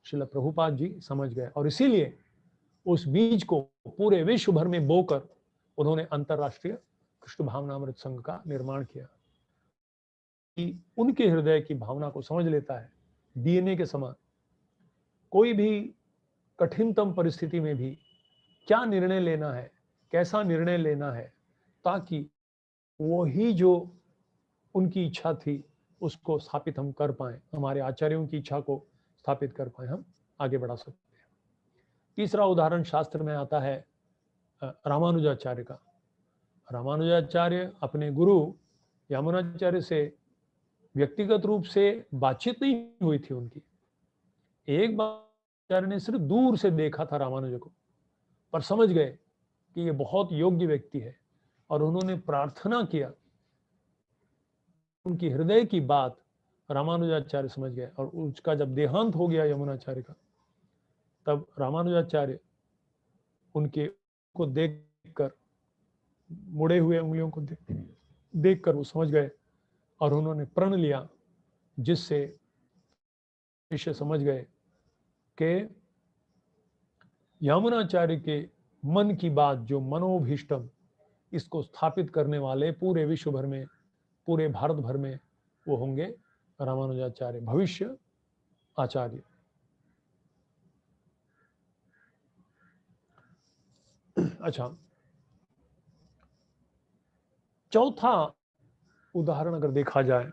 श्रील प्रभुपाद जी समझ गए और इसीलिए उस बीज को पूरे विश्व भर में बोकर उन्होंने अंतरराष्ट्रीय कृष्ण भावनामृत संघ का निर्माण किया कि उनके हृदय की भावना को समझ लेता है। डीएनए के समान कोई भी कठिनतम परिस्थिति में भी क्या निर्णय लेना है, कैसा निर्णय लेना है, ताकि वो ही जो उनकी इच्छा थी उसको स्थापित हम कर पाए, हमारे आचार्यों की इच्छा को स्थापित कर पाए, हम आगे बढ़ा सकते हैं। तीसरा उदाहरण शास्त्र में आता है रामानुजाचार्य का। रामानुजाचार्य अपने गुरु यमुनाचार्य से व्यक्तिगत रूप से बातचीत नहीं हुई थी उनकी, एक बार आचार्य ने सिर्फ दूर से देखा था रामानुज को, पर समझ गए कि ये बहुत योग्य व्यक्ति है और उन्होंने प्रार्थना किया, उनकी हृदय की बात रामानुजाचार्य समझ गए। और उसका जब देहांत हो गया यमुनाचार्य का, तब रामानुजाचार्य उनके को देखकर, मुड़े हुए उंगलियों को देखकर वो समझ गए और उन्होंने प्रण लिया, जिससे शिष्य समझ गए कि यमुनाचार्य के मन की बात जो मनोभीष्टम, इसको स्थापित करने वाले पूरे विश्व भर में, पूरे भारत भर में वो होंगे रामानुजाचार्य, भविष्य आचार्य। अच्छा, चौथा उदाहरण अगर देखा जाए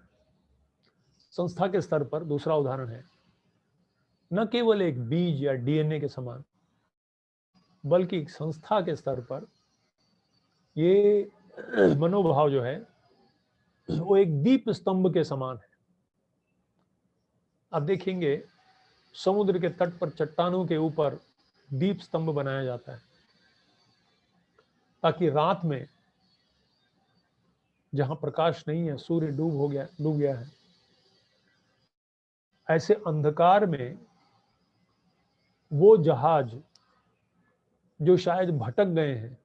संस्था के स्तर पर, दूसरा उदाहरण है न केवल एक बीज या डीएनए के समान, बल्कि संस्था के स्तर पर ये मनोभाव जो है वो एक दीप स्तंभ के समान है। अब देखेंगे समुद्र के तट पर चट्टानों के ऊपर दीप स्तंभ बनाया जाता है, ताकि रात में जहां प्रकाश नहीं है, सूर्य डूब गया है, ऐसे अंधकार में वो जहाज जो शायद भटक गए हैं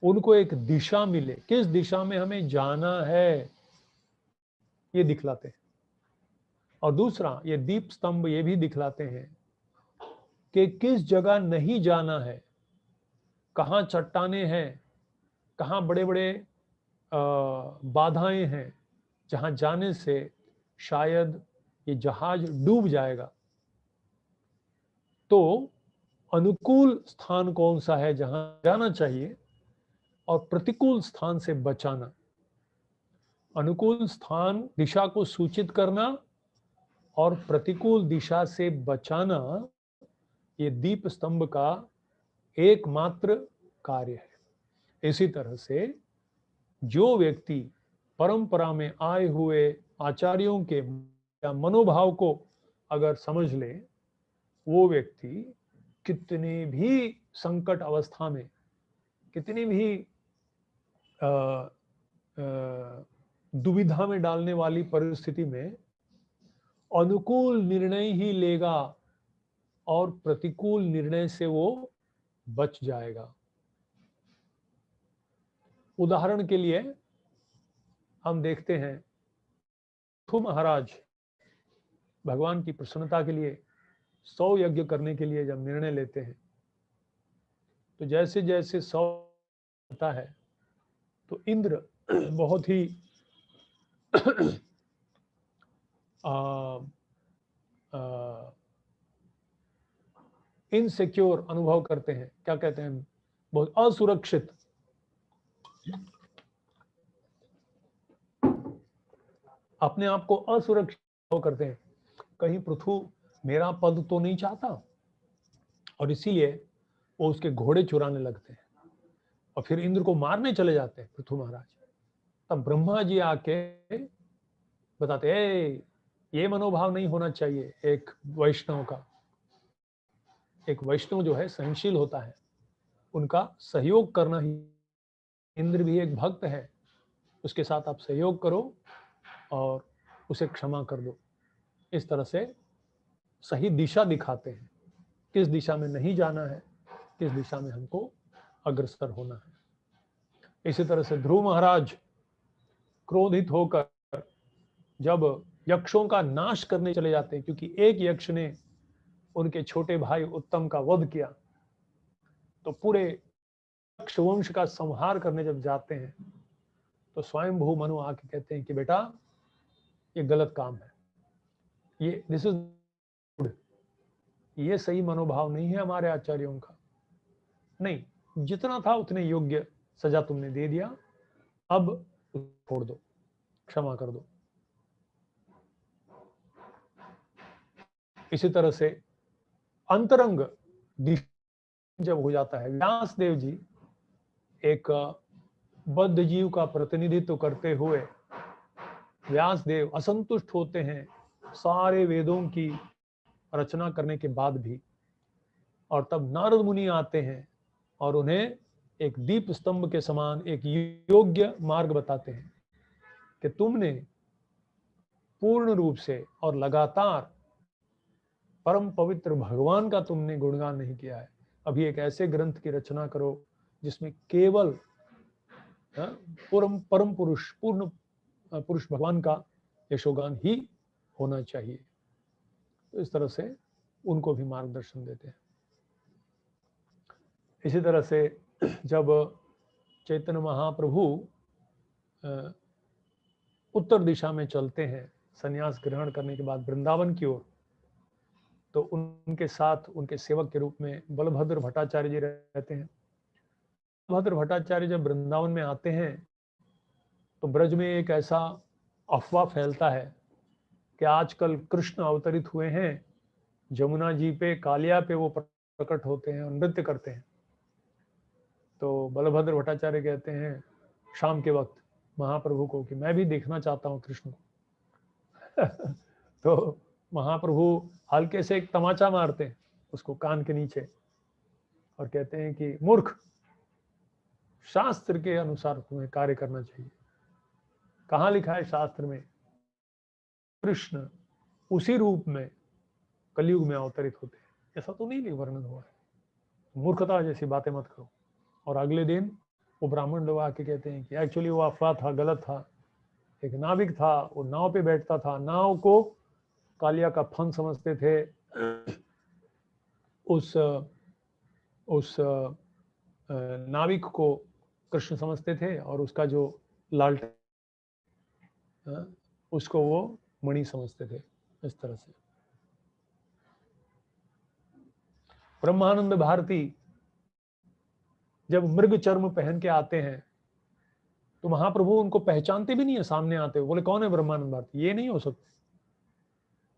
उनको एक दिशा मिले, किस दिशा में हमें जाना है ये दिखलाते हैं। और दूसरा, ये दीप स्तंभ ये भी दिखलाते हैं कि किस जगह नहीं जाना है, कहाँ चट्टाने हैं, कहाँ बड़े बड़े बाधाएं हैं, जहां जाने से शायद ये जहाज डूब जाएगा। तो अनुकूल स्थान कौन सा है जहां जाना चाहिए और प्रतिकूल स्थान से बचाना, अनुकूल स्थान दिशा को सूचित करना और प्रतिकूल दिशा से बचाना, ये दीप स्तंभ का एकमात्र कार्य है। इसी तरह से जो व्यक्ति परंपरा में आए हुए आचार्यों के मनोभाव को अगर समझ ले, वो व्यक्ति कितने भी संकट अवस्था में, कितनी भी दुविधा में डालने वाली परिस्थिति में अनुकूल निर्णय ही लेगा और प्रतिकूल निर्णय से वो बच जाएगा। उदाहरण के लिए हम देखते हैं पृथु महाराज भगवान की प्रसन्नता के लिए 100 यज्ञ करने के लिए जब निर्णय लेते हैं, तो जैसे जैसे 100 होता है तो इंद्र बहुत ही इनसिक्योर अनुभव करते हैं, क्या कहते हैं, बहुत असुरक्षित। अपने आप को असुरक्षित करते हैं, कहीं पृथु मेरा पद तो नहीं चाहता, और इसीलिए वो उसके घोड़े चुराने लगते हैं और फिर इंद्र को मारने चले जाते हैं पृथु महाराज। तब ब्रह्मा जी आके बताते हैं ये मनोभाव नहीं होना चाहिए एक वैष्णव का। एक वैष्णव जो है सहनशील होता है, उनका सहयोग करना ही, इंद्र भी एक भक्त है, उसके साथ आप सहयोग करो और उसे क्षमा कर दो। इस तरह से सही दिशा दिखाते हैं, किस दिशा में नहीं जाना है, किस दिशा में हमको अग्रसर होना है। इसी तरह से ध्रुव महाराज क्रोधित होकर जब यक्षों का नाश करने चले जाते हैं, क्योंकि एक यक्ष ने उनके छोटे भाई उत्तम का वध किया, तो पूरे यक्ष वंश का संहार करने जब जाते हैं तो स्वयंभू मनु आके कहते हैं कि बेटा ये गलत काम है, ये दिस इज, ये सही मनोभाव नहीं है हमारे आचार्यों का। नहीं, जितना था उतने योग्य सजा तुमने दे दिया, अब छोड़ दो, क्षमा कर दो। इसी तरह से अंतरंग जब हो जाता है, व्यास देव जी एक बद्ध जीव का प्रतिनिधित्व करते हुए व्यास देव असंतुष्ट होते हैं सारे वेदों की रचना करने के बाद भी, और तब नारद मुनि आते हैं और उन्हें एक दीप स्तंभ के समान एक योग्य मार्ग बताते हैं कि तुमने पूर्ण रूप से और लगातार परम पवित्र भगवान का तुमने गुणगान नहीं किया है। अभी एक ऐसे ग्रंथ की रचना करो जिसमें केवल परम पुरुष, पूर्ण पुरुष भगवान का यशोगान ही होना चाहिए। तो इस तरह से उनको भी मार्गदर्शन देते हैं। इसी तरह से जब चैतन्य महाप्रभु उत्तर दिशा में चलते हैं संन्यास ग्रहण करने के बाद वृंदावन की ओर, तो उनके साथ उनके सेवक के रूप में बलभद्र भट्टाचार्य जी रहते हैं। बलभद्र भट्टाचार्य जब वृंदावन में आते हैं तो ब्रज में एक ऐसा अफवाह फैलता है कि आजकल कृष्ण अवतरित हुए हैं, जमुना जी पे कालिया पे वो प्रकट होते हैं और नृत्य करते हैं। तो बलभद्र भट्टाचार्य कहते हैं शाम के वक्त महाप्रभु को कि मैं भी देखना चाहता हूँ कृष्ण को। तो महाप्रभु हल्के से एक तमाचा मारते हैं उसको कान के नीचे और कहते हैं कि मूर्ख, शास्त्र के अनुसार तुम्हें कार्य करना चाहिए। कहाँ लिखा है शास्त्र में कृष्ण उसी रूप में कलयुग में अवतरित होते हैं? ऐसा तो नहीं वर्णन हुआ है। मूर्खता जैसी बातें मत करो। और अगले दिन वो ब्राह्मण लोग आके कहते हैं कि एक्चुअली वो अफवाह था, गलत था। एक नाविक था, वो नाव पे बैठता था, नाव को कालिया का फन समझते थे, उस नाविक को कृष्ण समझते थे और उसका जो लालटेन उसको वो मणि समझते थे। इस तरह से ब्रह्मानंद भारती जब मृग चर्म पहन के आते हैं तो महाप्रभु उनको पहचानते भी नहीं है, सामने आते हुए बोले कौन है ब्रह्मानंद भारती, ये नहीं हो सकते।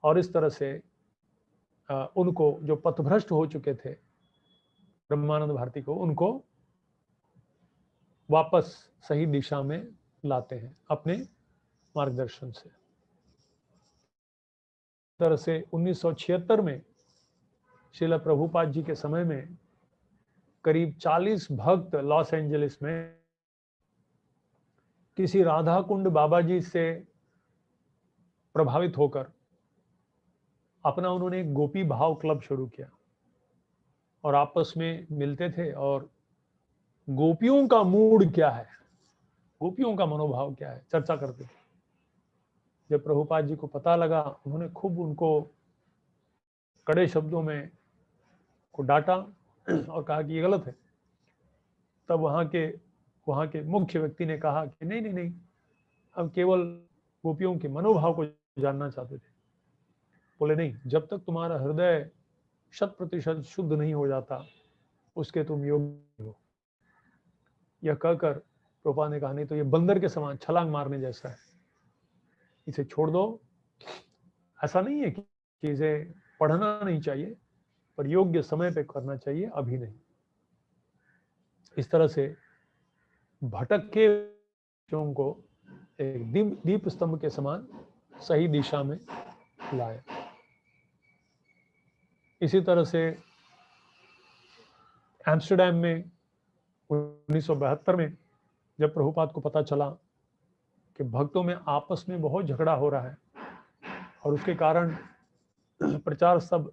और इस तरह से उनको जो पथभ्रष्ट हो चुके थे ब्रह्मानंद भारती को, उनको वापस सही दिशा में लाते हैं अपने मार्गदर्शन से। तरह से 1976 में श्रील प्रभुपाद जी के समय में करीब 40 भक्त लॉस एंजलिस में किसी राधा कुंड बाबा जी से प्रभावित होकर अपना उन्होंने एक गोपी भाव क्लब शुरू किया और आपस में मिलते थे और गोपियों का मूड क्या है, गोपियों का मनोभाव क्या है, चर्चा करते थे। जब प्रभुपाद जी को पता लगा, उन्होंने खूब उनको कड़े शब्दों में को डांटा और कहा कि ये गलत है। तब वहाँ के मुख्य व्यक्ति ने कहा कि नहीं नहीं नहीं, हम केवल गोपियों के मनोभाव को जानना चाहते थे। बोले नहीं, जब तक तुम्हारा हृदय 100% शुद्ध नहीं हो जाता उसके तुम योग्य हो। यह कहकर प्रभुपाद ने कहा नहीं तो ये बंदर के समान छलांग मारने जैसा है। इसे छोड़ दो। ऐसा नहीं है कि इसे पढ़ना नहीं चाहिए, पर योग्य समय पे करना चाहिए, अभी नहीं। इस तरह से भटके बच्चों को एक दीप स्तंभ के समान सही दिशा में लाए। इसी तरह से एम्स्टरडैम में 1972 में जब प्रभुपाद को पता चला कि भक्तों में आपस में बहुत झगड़ा हो रहा है और उसके कारण प्रचार सब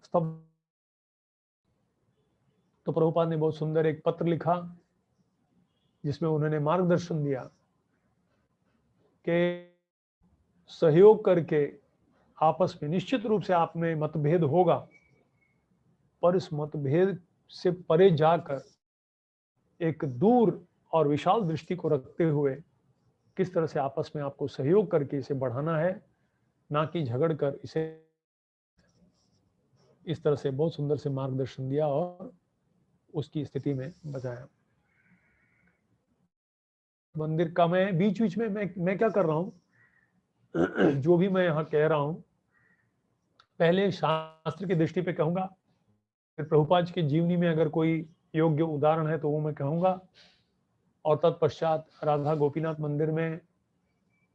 तो प्रभुपाद ने बहुत सुंदर एक पत्र लिखा जिसमें उन्होंने मार्गदर्शन दिया कि सहयोग करके आपस में निश्चित रूप से आप में मतभेद होगा, पर इस मतभेद से परे जाकर एक दूर और विशाल दृष्टि को रखते हुए किस तरह से आपस में आपको सहयोग करके इसे बढ़ाना है, ना कि झगड़ कर इसे। इस तरह से बहुत सुंदर से मार्गदर्शन दिया और उसकी स्थिति में बचाया। मंदिर का मैं बीच बीच में मैं क्या कर रहा हूं, जो भी मैं यहाँ कह रहा हूं पहले शास्त्र की दृष्टि पे कहूंगा, फिर प्रभुपाद की जीवनी में अगर कोई योग्य उदाहरण है तो वो मैं कहूंगा, और तत्पश्चात राधा गोपीनाथ मंदिर में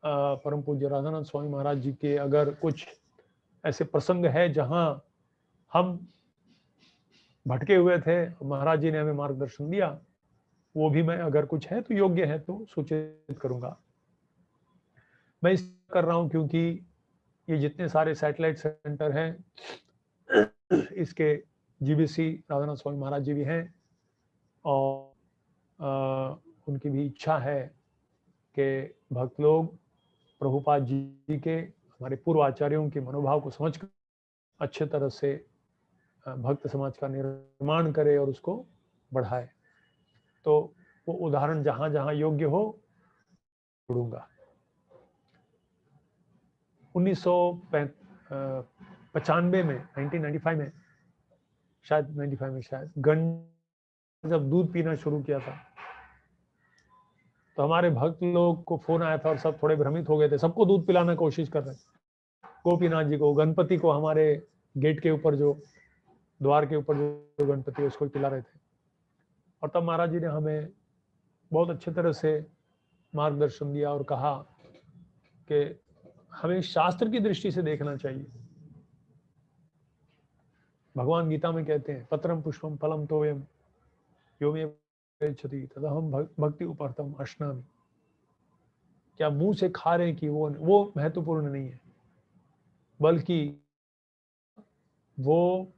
परम पूज्य राधानाथ स्वामी महाराज जी के अगर कुछ ऐसे प्रसंग है जहां हम भटके हुए थे, महाराज जी ने हमें मार्गदर्शन दिया, वो भी मैं अगर कुछ है तो योग्य है तो सूचित करूंगा। मैं इस कर रहा हूं क्योंकि ये जितने सारे सैटेलाइट सेंटर हैं इसके जीबीसी राधानाथ स्वामी महाराज जी भी हैं, और उनकी भी इच्छा है कि भक्त लोग प्रभुपाद जी के, हमारे पूर्व आचार्यों के मनोभाव को समझकर अच्छे तरह से भक्त समाज का निर्माण करे और उसको बढ़ाए। तो वो उदाहरण जहां जहां योग्य हो जोड़ूंगा। 1995 में 1995 में शायद 95 में शायद गण जब दूध पीना शुरू किया था तो हमारे भक्त लोग को फोन आया था और सब थोड़े भ्रमित हो गए थे, सबको दूध पिलाने की कोशिश कर रहे थे, गोपीनाथ जी को, गणपति को, हमारे गेट के ऊपर जो द्वार के ऊपर जो गणपति है उसको पिला रहे थे। और तब महाराज जी ने हमें बहुत अच्छे तरह से मार्गदर्शन दिया और कहा कि हमें शास्त्र की दृष्टि से देखना चाहिए। भगवान गीता में कहते हैं पत्रम पुष्पम फलम तोयम यो मे गच्छति तदहम भक्ति उपर्तम अश्नामि। क्या मुंह से खा रहे कि वो महत्वपूर्ण नहीं है, बल्कि वो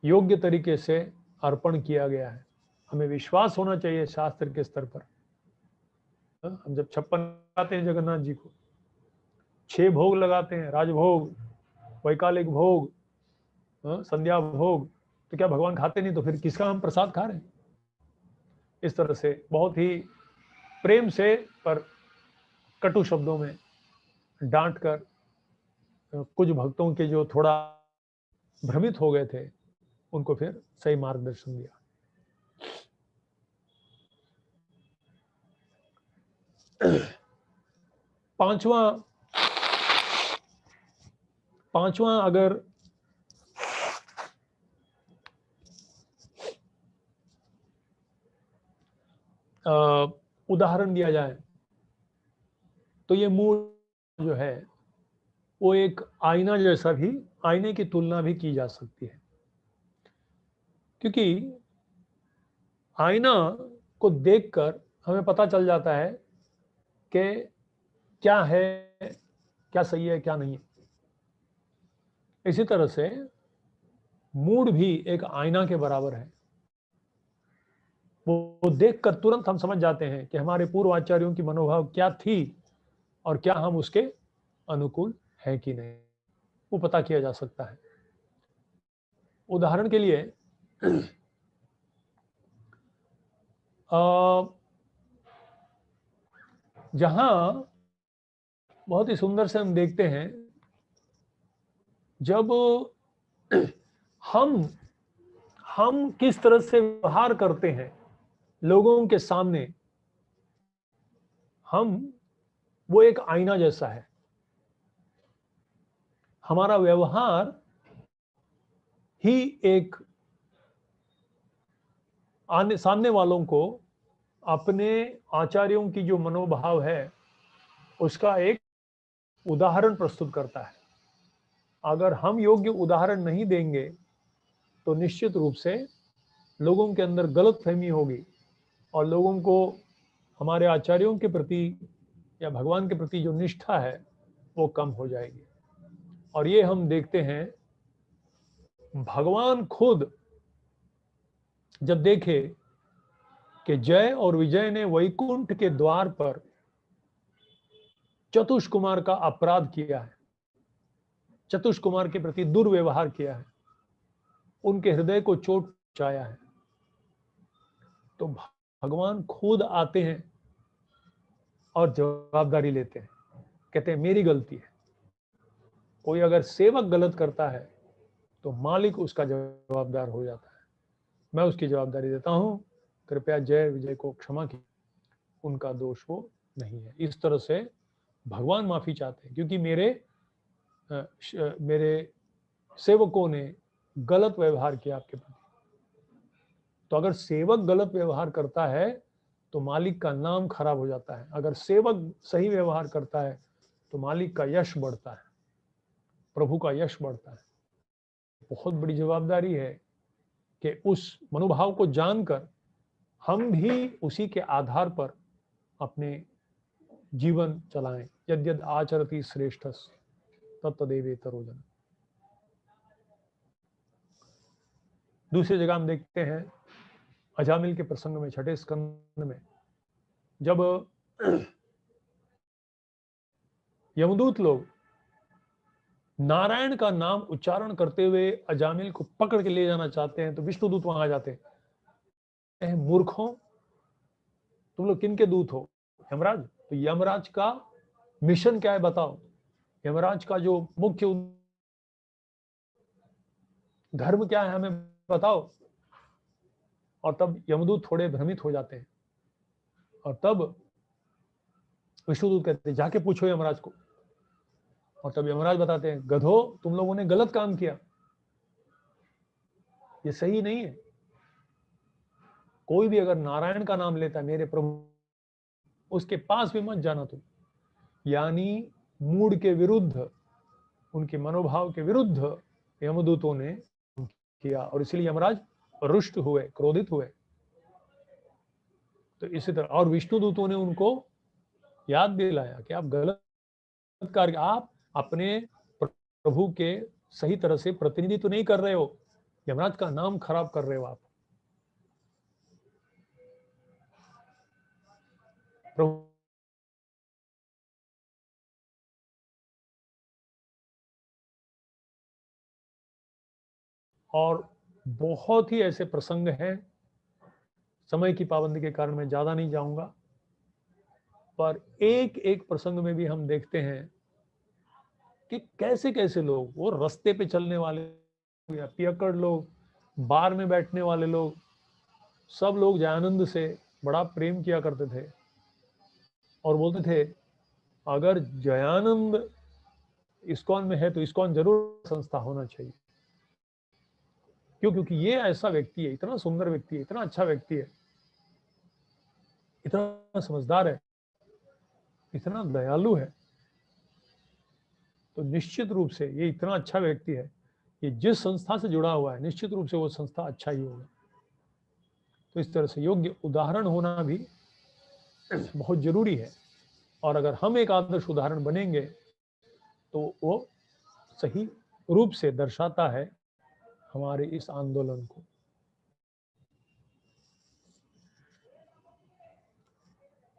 योग्य तरीके से अर्पण किया गया है। हमें विश्वास होना चाहिए शास्त्र के स्तर पर। हम जब 56 लगाते हैं जगन्नाथ जी को, 6 भोग लगाते हैं, राजभोग, वैकालिक भोग, संध्या भोग, तो क्या भगवान खाते नहीं? तो फिर किसका हम प्रसाद खा रहे हैं? इस तरह से बहुत ही प्रेम से पर कटु शब्दों में डांट कर कुछ भक्तों के जो थोड़ा भ्रमित हो गए थे उनको फिर सही मार्गदर्शन दिया। पांचवा अगर उदाहरण दिया जाए तो ये मूड जो है वो एक आईना जैसा भी, आईने की तुलना भी की जा सकती है, क्योंकि आईना को देखकर हमें पता चल जाता है कि क्या है, क्या सही है, क्या नहीं है। इसी तरह से मूड भी एक आईना के बराबर है। वो देखकर तुरंत हम समझ जाते हैं कि हमारे पूर्व आचार्यों की मनोभाव क्या थी और क्या हम उसके अनुकूल हैं कि नहीं, वो पता किया जा सकता है। उदाहरण के लिए जहां बहुत ही सुंदर से हम देखते हैं जब हम किस तरह से व्यवहार करते हैं लोगों के सामने, वो एक आईना जैसा है। हमारा व्यवहार ही एक सामने वालों को अपने आचार्यों की जो मनोभाव है उसका एक उदाहरण प्रस्तुत करता है। अगर हम योग्य उदाहरण नहीं देंगे तो निश्चित रूप से लोगों के अंदर गलतफहमी होगी और लोगों को हमारे आचार्यों के प्रति या भगवान के प्रति जो निष्ठा है वो कम हो जाएगी। और ये हम देखते हैं, भगवान खुद जब देखे कि जय और विजय ने वैकुंठ के द्वार पर चतुष कुमार का अपराध किया है, चतुष कुमार के प्रति दुर्व्यवहार किया है, उनके हृदय को चोट पहुंचाया है, तो भगवान खुद आते हैं और जवाबदारी लेते हैं, कहते हैं मेरी गलती है। कोई अगर सेवक गलत करता है तो मालिक उसका जवाबदार हो जाता है। मैं उसकी जवाबदारी देता हूं, कृपया जय विजय को क्षमा की, उनका दोष वो नहीं है। इस तरह से भगवान माफी चाहते हैं, क्योंकि मेरे सेवकों ने गलत व्यवहार किया आपके प्रति। तो अगर सेवक गलत व्यवहार करता है तो मालिक का नाम खराब हो जाता है, अगर सेवक सही व्यवहार करता है तो मालिक का यश बढ़ता है, प्रभु का यश बढ़ता है। बहुत बड़ी जवाबदारी है कि उस मनोभाव को जानकर हम भी उसी के आधार पर अपने जीवन चलाएं। यद्यद् आचरति श्रेष्ठस् तत्तदेवेतरो जनः। दूसरी जगह हम देखते हैं अजामिल के प्रसंग में, छठे स्कंद में, जब यमदूत लोग नारायण का नाम उच्चारण करते हुए अजामिल को पकड़ के ले जाना चाहते हैं तो विष्णुदूत वहां आ जाते हैं। मूर्खों, तुम लोग किन के दूत हो? यमराज। तो यमराज का मिशन क्या है बताओ, यमराज का जो मुख्य धर्म क्या है हमें बताओ। और तब यमदूत थोड़े भ्रमित हो जाते हैं और तब विष्णुदूत कहते हैं जाके पूछो यमराज को। और तब यमराज बताते हैं, गधो, तुम लोगों ने गलत काम किया, ये सही नहीं है। कोई भी अगर नारायण का नाम लेता है मेरे प्रभु, उसके पास भी मत जाना तुम। यानी मूड के विरुद्ध, उनके मनोभाव के विरुद्ध यमदूतों ने किया और इसलिए यमराज रुष्ट हुए, क्रोधित हुए। तो इसी तरह और विष्णुदूतों ने उनको याद दिलाया कि आप गलत कार्य, आप अपने प्रभु के सही तरह से प्रतिनिधित्व नहीं कर रहे हो, यमराज का नाम खराब कर रहे हो आप। प्रभु और बहुत ही ऐसे प्रसंग हैं, समय की पाबंदी के कारण मैं ज्यादा नहीं जाऊंगा, पर एक एक प्रसंग में भी हम देखते हैं कि कैसे कैसे लोग, वो रास्ते पे चलने वाले या पियक्कड़ लोग, बार में बैठने वाले लोग, सब लोग जयानंद से बड़ा प्रेम किया करते थे और बोलते थे अगर जयानंद इस्कॉन में है तो इस्कॉन जरूर संस्था होना चाहिए। क्यों? क्योंकि ये ऐसा व्यक्ति है, इतना सुंदर व्यक्ति है, इतना अच्छा व्यक्ति है, इतना समझदार है, इतना दयालु है, तो निश्चित रूप से ये इतना अच्छा व्यक्ति है, ये जिस संस्था से जुड़ा हुआ है निश्चित रूप से वो संस्था अच्छा ही होगा। तो इस तरह से योग्य उदाहरण होना भी बहुत जरूरी है। और अगर हम एक आदर्श उदाहरण बनेंगे तो वो सही रूप से दर्शाता है हमारे इस आंदोलन को।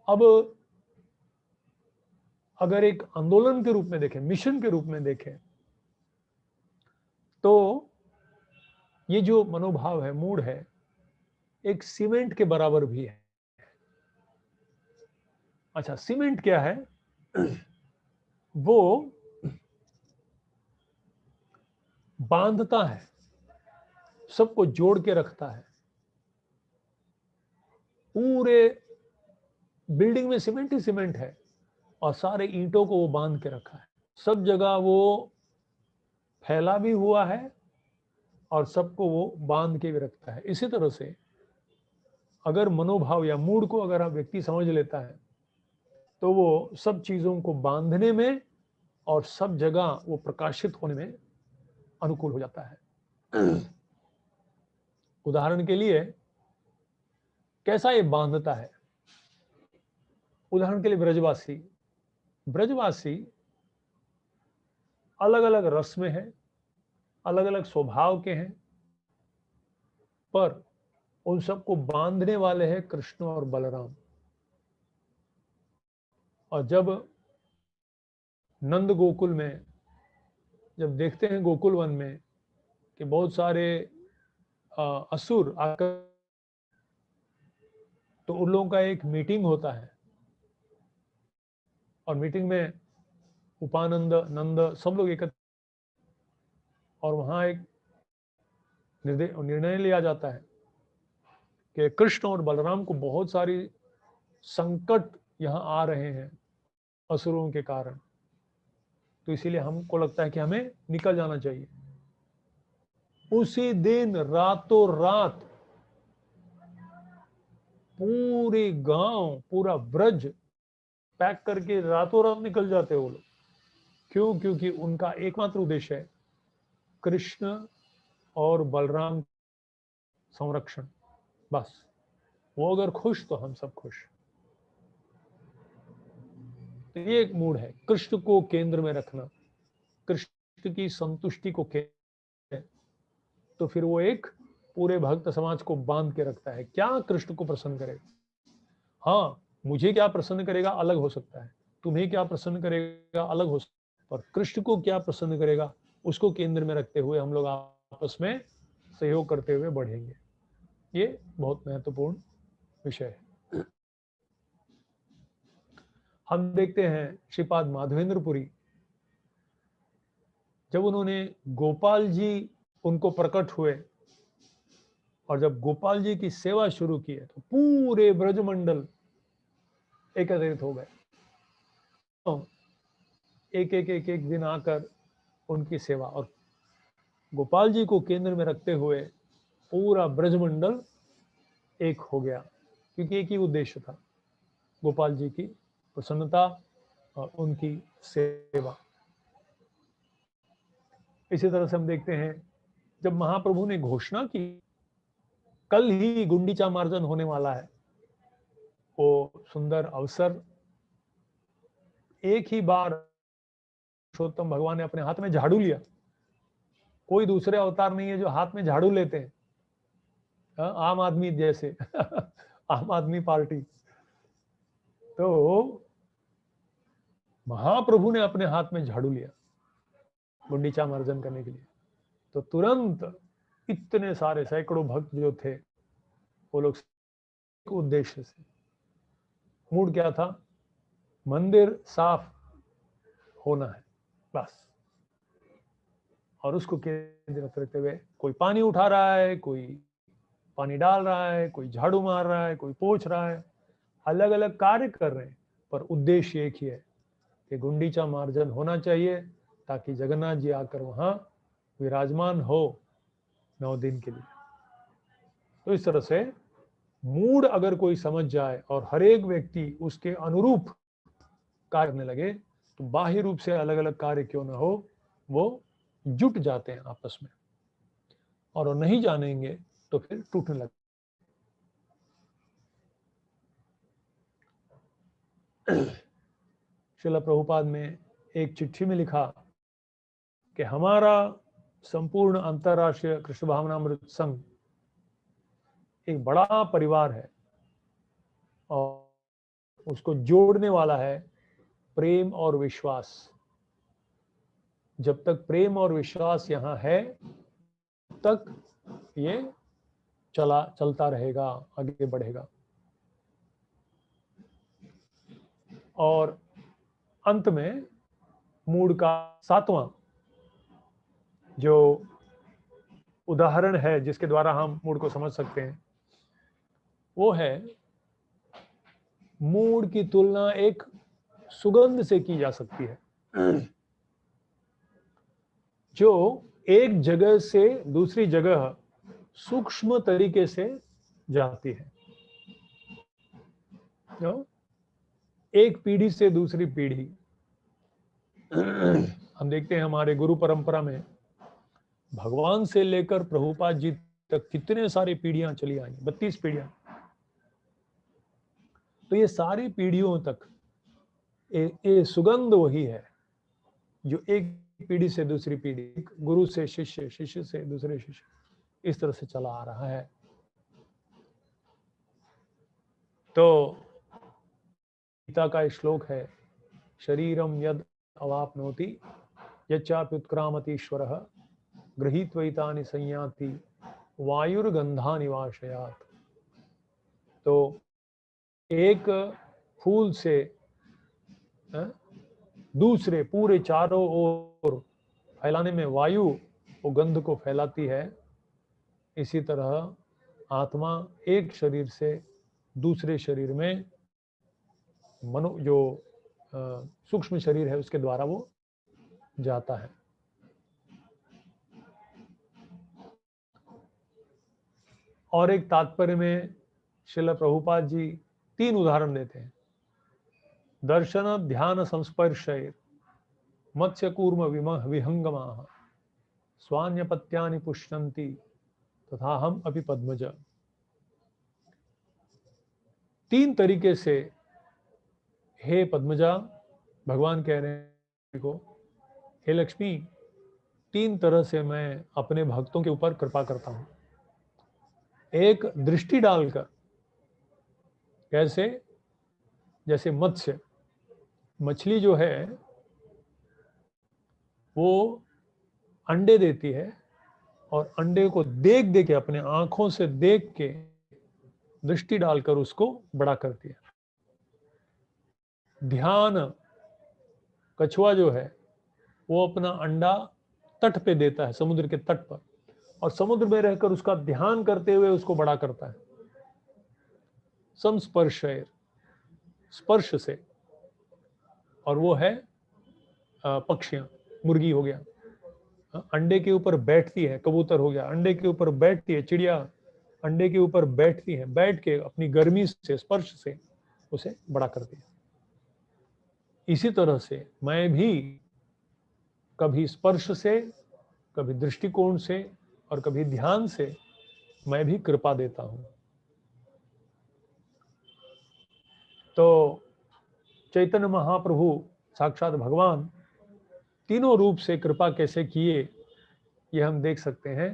अब अगर एक आंदोलन के रूप में देखें, मिशन के रूप में देखें, तो ये जो मनोभाव है, मूड है, एक सीमेंट के बराबर भी है। अच्छा, सीमेंट क्या है? वो बांधता है, सबको जोड़ के रखता है। पूरे बिल्डिंग में सीमेंट ही सीमेंट है और सारे ईंटों को वो बांध के रखा है। सब जगह वो फैला भी हुआ है और सबको वो बांध के भी रखता है। इसी तरह से अगर मनोभाव या मूड को अगर आप व्यक्ति समझ लेता है तो वो सब चीजों को बांधने में और सब जगह वो प्रकाशित होने में अनुकूल हो जाता है। उदाहरण के लिए कैसा ये बांधता है? उदाहरण के लिए ब्रजवासी अलग अलग रस में है, अलग अलग स्वभाव के हैं, पर उन सबको बांधने वाले हैं कृष्ण और बलराम। और जब नंद गोकुल में जब देखते हैं गोकुल वन में कि बहुत सारे असुर आकर, तो उन लोगों का एक मीटिंग होता है और मीटिंग में उपानंद, नंद सब लोग एकत्र, और वहां एक निर्णय लिया जाता है कि कृष्ण और बलराम को बहुत सारी संकट यहाँ आ रहे हैं असुरों के कारण, तो इसीलिए हमको लगता है कि हमें निकल जाना चाहिए। उसी दिन रातों रात पूरे गांव, पूरा ब्रज पैक करके रातों रात निकल जाते वो लोग। क्यों? क्योंकि उनका एकमात्र उद्देश्य है कृष्ण और बलराम संरक्षण। बस वो अगर खुश तो हम सब खुश। तो ये एक मूड है, कृष्ण को केंद्र में रखना, कृष्ण की संतुष्टि को केंद्र, तो फिर वो एक पूरे भक्त समाज को बांध के रखता है। क्या कृष्ण को प्रसन्न करेगा? हाँ, मुझे क्या प्रसन्न करेगा अलग हो सकता है, तुम्हें क्या प्रसन्न करेगा अलग हो सकता है, पर कृष्ण को क्या प्रसन्न करेगा उसको केंद्र में रखते हुए हम लोग आपस में सहयोग करते हुए बढ़ेंगे। ये बहुत महत्वपूर्ण विषय है। हम देखते हैं श्रीपाद माधवेंद्रपुरी, जब उन्होंने गोपाल जी उनको प्रकट हुए और जब गोपाल जी की सेवा शुरू की है तो पूरे ब्रजमंडल एकत्रित हो गए, तो एक दिन आकर उनकी सेवा, और गोपाल जी को केंद्र में रखते हुए पूरा ब्रजमंडल एक हो गया, क्योंकि एक ही उद्देश्य था, गोपाल जी की प्रसन्नता और उनकी सेवा। इसी तरह से हम देखते हैं जब महाप्रभु ने घोषणा की कल ही गुंडीचा मार्जन होने वाला है, वो सुंदर अवसर, एक ही बार पुरुषोत्तम भगवान ने अपने हाथ में झाड़ू लिया। कोई दूसरे अवतार नहीं है जो हाथ में झाड़ू लेते हैं, आम आदमी जैसे आम आदमी पार्टी। तो महाप्रभु ने अपने हाथ में झाड़ू लिया गुंडीचा मार्जन करने के लिए, तो तुरंत इतने सारे सैकड़ों भक्त जो थे वो लोग उद्देश्य से, मूड क्या था? मंदिर साफ होना है बस, और उसको केंद्र रखते हुए कोई पानी उठा रहा है, कोई पानी डाल रहा है, कोई झाड़ू मार रहा है, कोई पोंछ रहा है, अलग अलग कार्य कर रहे हैं, पर उद्देश्य एक ही है कि गुंडीचा मार्जन होना चाहिए ताकि जगन्नाथ जी आकर वहां विराजमान हो 9 दिन के लिए। तो इस तरह से मूड अगर कोई समझ जाए और हर एक व्यक्ति उसके अनुरूप कार्य करने लगे, तो बाह्य रूप से अलग अलग कार्य क्यों ना हो वो जुट जाते हैं आपस में, और नहीं जानेंगे तो फिर टूटने लगते। श्रील प्रभुपाद में एक चिट्ठी में लिखा कि हमारा संपूर्ण अंतरराष्ट्रीय कृष्ण भावनामृत संघ एक बड़ा परिवार है और उसको जोड़ने वाला है प्रेम और विश्वास। जब तक प्रेम और विश्वास यहाँ है तक ये चलता रहेगा, आगे बढ़ेगा। और अंत में मूड का 7वां जो उदाहरण है जिसके द्वारा हम मूड को समझ सकते हैं, वो है मूड की तुलना एक सुगंध से की जा सकती है। जो एक जगह से दूसरी जगह सूक्ष्म तरीके से जाती है, एक पीढ़ी से दूसरी पीढ़ी। हम देखते हैं हमारे गुरु परंपरा में भगवान से लेकर प्रभुपाद जी तक कितने सारी पीढ़ियां चली आई, 32 पीढ़ियां। तो ये सारी पीढ़ियों तक ये सुगंध वही है जो एक पीढ़ी से दूसरी पीढ़ी, गुरु से शिष्य, शिष्य से दूसरे शिष्य, इस तरह से चला आ रहा है। तो गीता का श्लोक है, शरीरम यद अवाप्नोति यच्चाप्युत्क्रामतीश्वरः गृहीत्वैतानि संयाति वायुर्गंधानि वाशयात्। तो एक फूल से दूसरे पूरे चारों ओर फैलाने में वायु वो गंध को फैलाती है, इसी तरह आत्मा एक शरीर से दूसरे शरीर में मनो जो सूक्ष्म शरीर है उसके द्वारा वो जाता है। और एक तात्पर्य में श्रील प्रभुपाद जी 3 उदाहरण देते हैं। दर्शन ध्यान संस्पर्शैर मत्स्य कूर्म विहंगमाः स्वान्यपत्यानि पुष्यन्ति तथा हम अपि पद्मज। 3 तरीके से हे पद्मजा, भगवान कह रहे हैं को, हे लक्ष्मी, 3 तरह से मैं अपने भक्तों के ऊपर कृपा करता हूं। एक, दृष्टि डालकर। कैसे? जैसे मत्स्य, मछली जो है वो अंडे देती है और अंडे को देख देख के, अपने आंखों से देख के दृष्टि डालकर उसको बड़ा करती है। ध्यान, कछुआ जो है वो अपना अंडा तट पे देता है, समुद्र के तट पर, और समुद्र में रहकर उसका ध्यान करते हुए उसको बड़ा करता है। संस्पर्शैर, स्पर्श से, और वो है पक्षियां, मुर्गी हो गया, अंडे के ऊपर बैठती है, कबूतर हो गया, अंडे के ऊपर बैठती है, चिड़िया अंडे के ऊपर बैठती है, बैठ के अपनी गर्मी से, स्पर्श से उसे बड़ा करती है। इसी तरह से मैं भी कभी स्पर्श से, कभी दृष्टिकोण से और कभी ध्यान से मैं भी कृपा देता हूं। तो चैतन्य महाप्रभु साक्षात भगवान तीनों रूप से कृपा कैसे किए ये हम देख सकते हैं।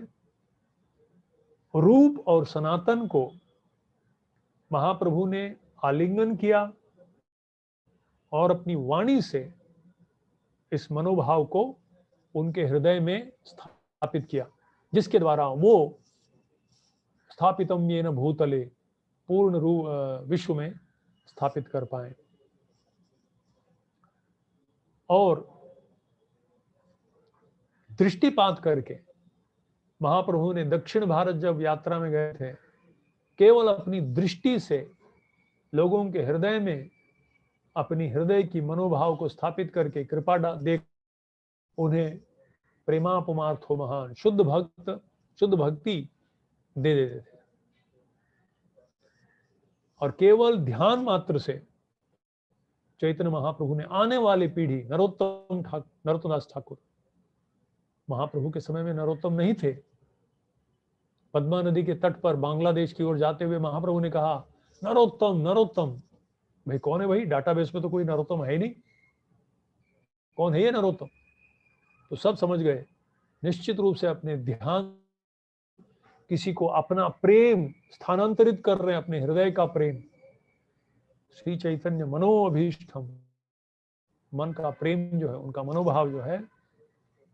रूप और सनातन को महाप्रभु ने आलिंगन किया और अपनी वाणी से इस मनोभाव को उनके हृदय में स्थापित किया, जिसके द्वारा वो स्थापितम येन भूतले, पूर्ण रूप विश्व में स्थापित कर पाए। और दृष्टिपात करके महाप्रभु ने दक्षिण भारत जब यात्रा में गए थे, केवल अपनी दृष्टि से लोगों के हृदय में अपनी हृदय की मनोभाव को स्थापित करके कृपा देख उन्हें प्रेमापमार्थो महान, शुद्ध भक्ति दे देते थे। और केवल ध्यान मात्र से चैतन्य महाप्रभु ने आने वाली पीढ़ी, नरोत्तमदास ठाकुर, महाप्रभु के समय में नरोत्तम नहीं थे, पद्मा नदी के तट पर बांग्लादेश की ओर जाते हुए महाप्रभु ने कहा, नरोत्तम नरोत्तम। भाई कौन है भाई? डाटाबेस में तो कोई नरोत्तम है ही नहीं, कौन है ये नरोत्तम? तो सब समझ गए, निश्चित रूप से अपने ध्यान, किसी को अपना प्रेम स्थानांतरित कर रहे हैं, अपने हृदय का प्रेम। श्री चैतन्य मनोअभीष्टम, मन का प्रेम जो है, उनका मनोभाव जो है,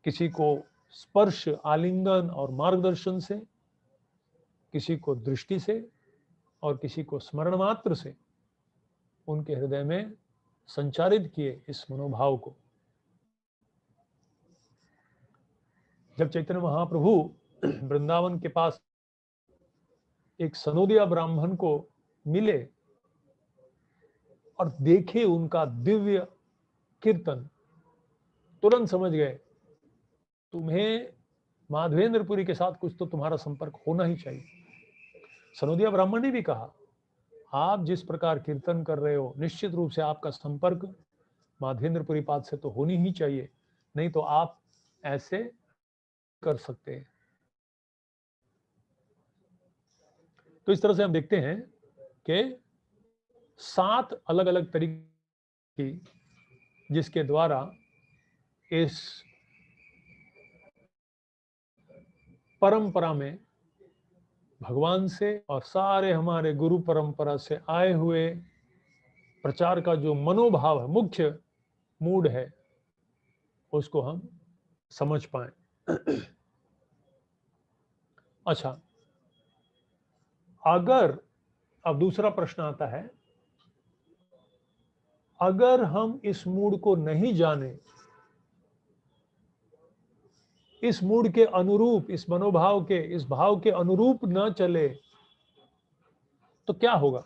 किसी को स्पर्श, आलिंगन और मार्गदर्शन से, किसी को दृष्टि से और किसी को स्मरण मात्र से उनके हृदय में संचारित किए इस मनोभाव को। जब चैतन्य महाप्रभु वृंदावन के पास एक सनोदिया ब्राह्मण को मिले और देखे उनका दिव्य कीर्तन, तुरंत समझ गए तुम्हें माधवेंद्रपुरी के साथ कुछ तो तुम्हारा संपर्क होना ही चाहिए। सनोदिया ब्राह्मण ने भी कहा, आप जिस प्रकार कीर्तन कर रहे हो, निश्चित रूप से आपका संपर्क माधवेंद्रपुरी पाद से तो होनी ही चाहिए, नहीं तो आप ऐसे कर सकते हैं। तो इस तरह से हम देखते हैं कि 7 अलग अलग तरीके की जिसके द्वारा इस परंपरा में भगवान से और सारे हमारे गुरु परंपरा से आए हुए प्रचार का जो मनोभाव है, मुख्य मूड है, उसको हम समझ पाए। अच्छा, अगर अब दूसरा प्रश्न आता है, अगर हम इस मूड को नहीं जाने, इस मूड के अनुरूप, इस मनोभाव के, इस भाव के अनुरूप न चले, तो क्या होगा?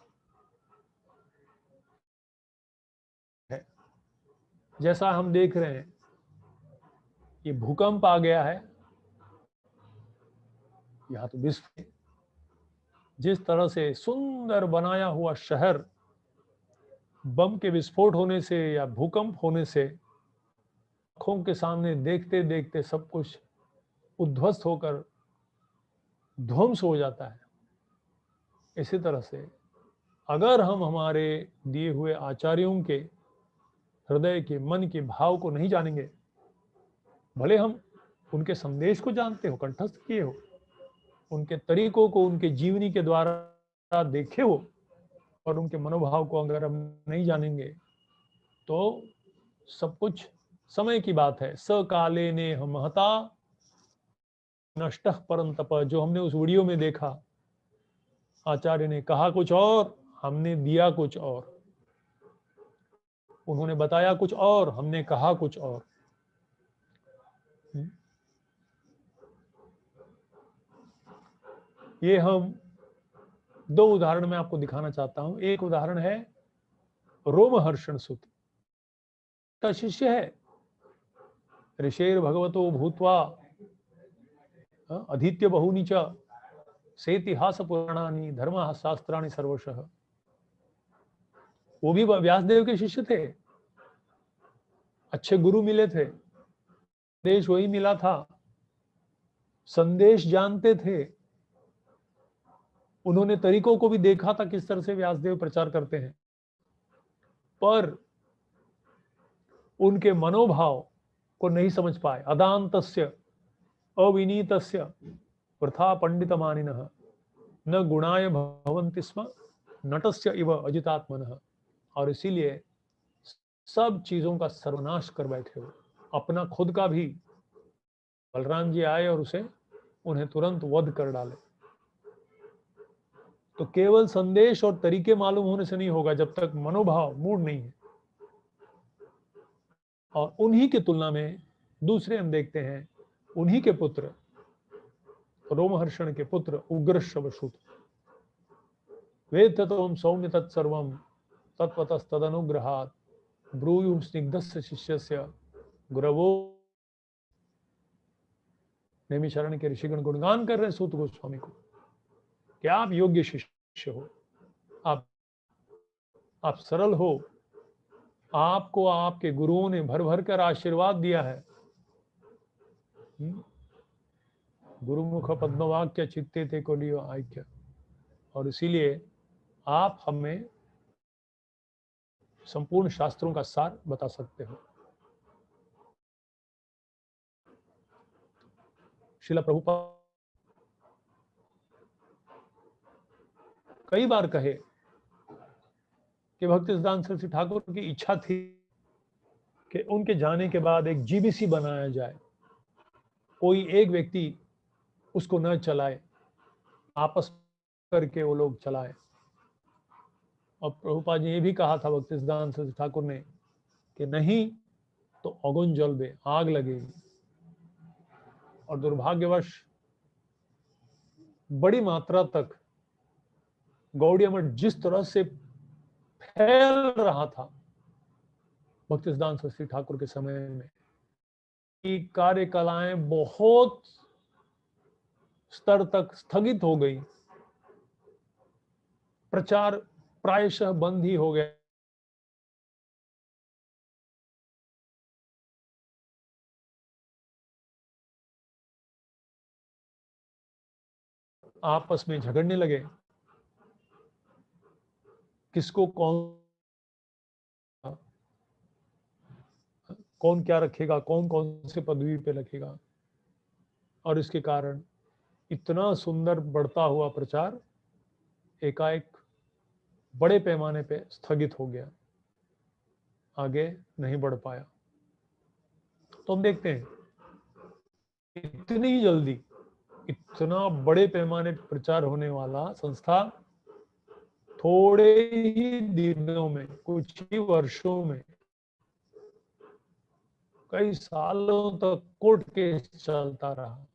जैसा हम देख रहे हैं, ये भूकंप आ गया है, यहां तो विस्फोट, जिस तरह से सुंदर बनाया हुआ शहर बम के विस्फोट होने से या भूकंप होने से आंखों के सामने देखते देखते सब कुछ उद्ध्वस्त होकर ध्वंस हो जाता है, इसी तरह से अगर हम हमारे दिए हुए आचार्यों के हृदय के, मन के भाव को नहीं जानेंगे, भले हम उनके संदेश को जानते हो, कंठस्थ किए हो, उनके तरीकों को उनके जीवनी के द्वारा देखे हो, और उनके मनोभाव को अगर हम नहीं जानेंगे तो सब कुछ समय की बात है। सकाले ने महता नष्टः परंतप, जो हमने उस वीडियो में देखा, आचार्य ने कहा कुछ और, हमने दिया कुछ और, उन्होंने बताया कुछ और, हमने कहा कुछ और। ये हम 2 उदाहरण में आपको दिखाना चाहता हूं। एक उदाहरण है रोमहर्षण सुत का शिष्य है, ऋषेर भगवतो भूत्वा अधीत्य बहुनी च सेतिहास पुराणानि धर्म शास्त्राणि सर्वशः। वो भी व्यासदेव के शिष्य थे, अच्छे गुरु मिले थे, संदेश वही मिला था, संदेश जानते थे, उन्होंने तरीकों को भी देखा था किस तरह से व्यासदेव प्रचार करते हैं, पर उनके मनोभाव को नहीं समझ पाए। अदांतस्य अविनीतस्य वृथा पंडितमानिनः न गुणाय भवन्ति स्म नटस्य इव अजितात्मनः। और इसीलिए सब चीजों का सर्वनाश कर बैठे हो, अपना खुद का भी। बलराम जी आए और उन्हें तुरंत वध कर डाले। तो केवल संदेश और तरीके मालूम होने से नहीं होगा जब तक मनोभाव, मूड नहीं है। और उन्हीं की तुलना में दूसरे हम देखते हैं, उन्हीं के पुत्र, रोमहर्षण के पुत्र उग्रश्रवसूत, वेद तत्वं सौम्य तत्सर्वं तत्वतस्तदनुग्रहात् ब्रूयुं स्निग्धस्य शिष्यस्य गुरवो। नैमिषारण्य के ऋषिगण गुणगान कर रहे हैं सूत गोस्वामी को कि आप योग्य शिष्य हो, आप सरल हो, आपको आपके गुरुओं ने भर भर कर आशीर्वाद दिया है। गुरुमुख पद्मवाक्य चित्ते ते कोलियो आख्य। और इसीलिए आप हमें संपूर्ण शास्त्रों का सार बता सकते हो। श्रील प्रभुपाद कई बार कहे कि भक्तिसिद्धांत सरस्वती ठाकुर की इच्छा थी कि उनके जाने के बाद एक जीबीसी बनाया जाए, कोई एक व्यक्ति उसको न चलाए, आपस करके वो लोग चलाए। और प्रभुपाद जी ये भी कहा था भक्तिसिद्धांत सरस्वती ठाकुर ने कि नहीं तो अगुन जलबे, आग लगेगी। और दुर्भाग्यवश बड़ी मात्रा तक गौड़िया मठ जिस तरह से फैल रहा था भक्तिसिद्धांत सरस्वती ठाकुर के समय में, की कार्यकलाएं बहुत स्तर तक स्थगित हो गई, प्रचार प्रायशः बंद ही हो गया। आपस में झगड़ने लगे, किसको कौन क्या रखेगा, कौन कौन से पदवी पे रखेगा, और इसके कारण इतना सुंदर बढ़ता हुआ प्रचार एकाएक बड़े पैमाने पे स्थगित हो गया, आगे नहीं बढ़ पाया। तो हम देखते हैं इतनी जल्दी इतना बड़े पैमाने पर प्रचार होने वाला संस्था थोड़े ही दिनों में, कुछ ही वर्षों में, कई सालों तक कोर्ट केस चलता रहा।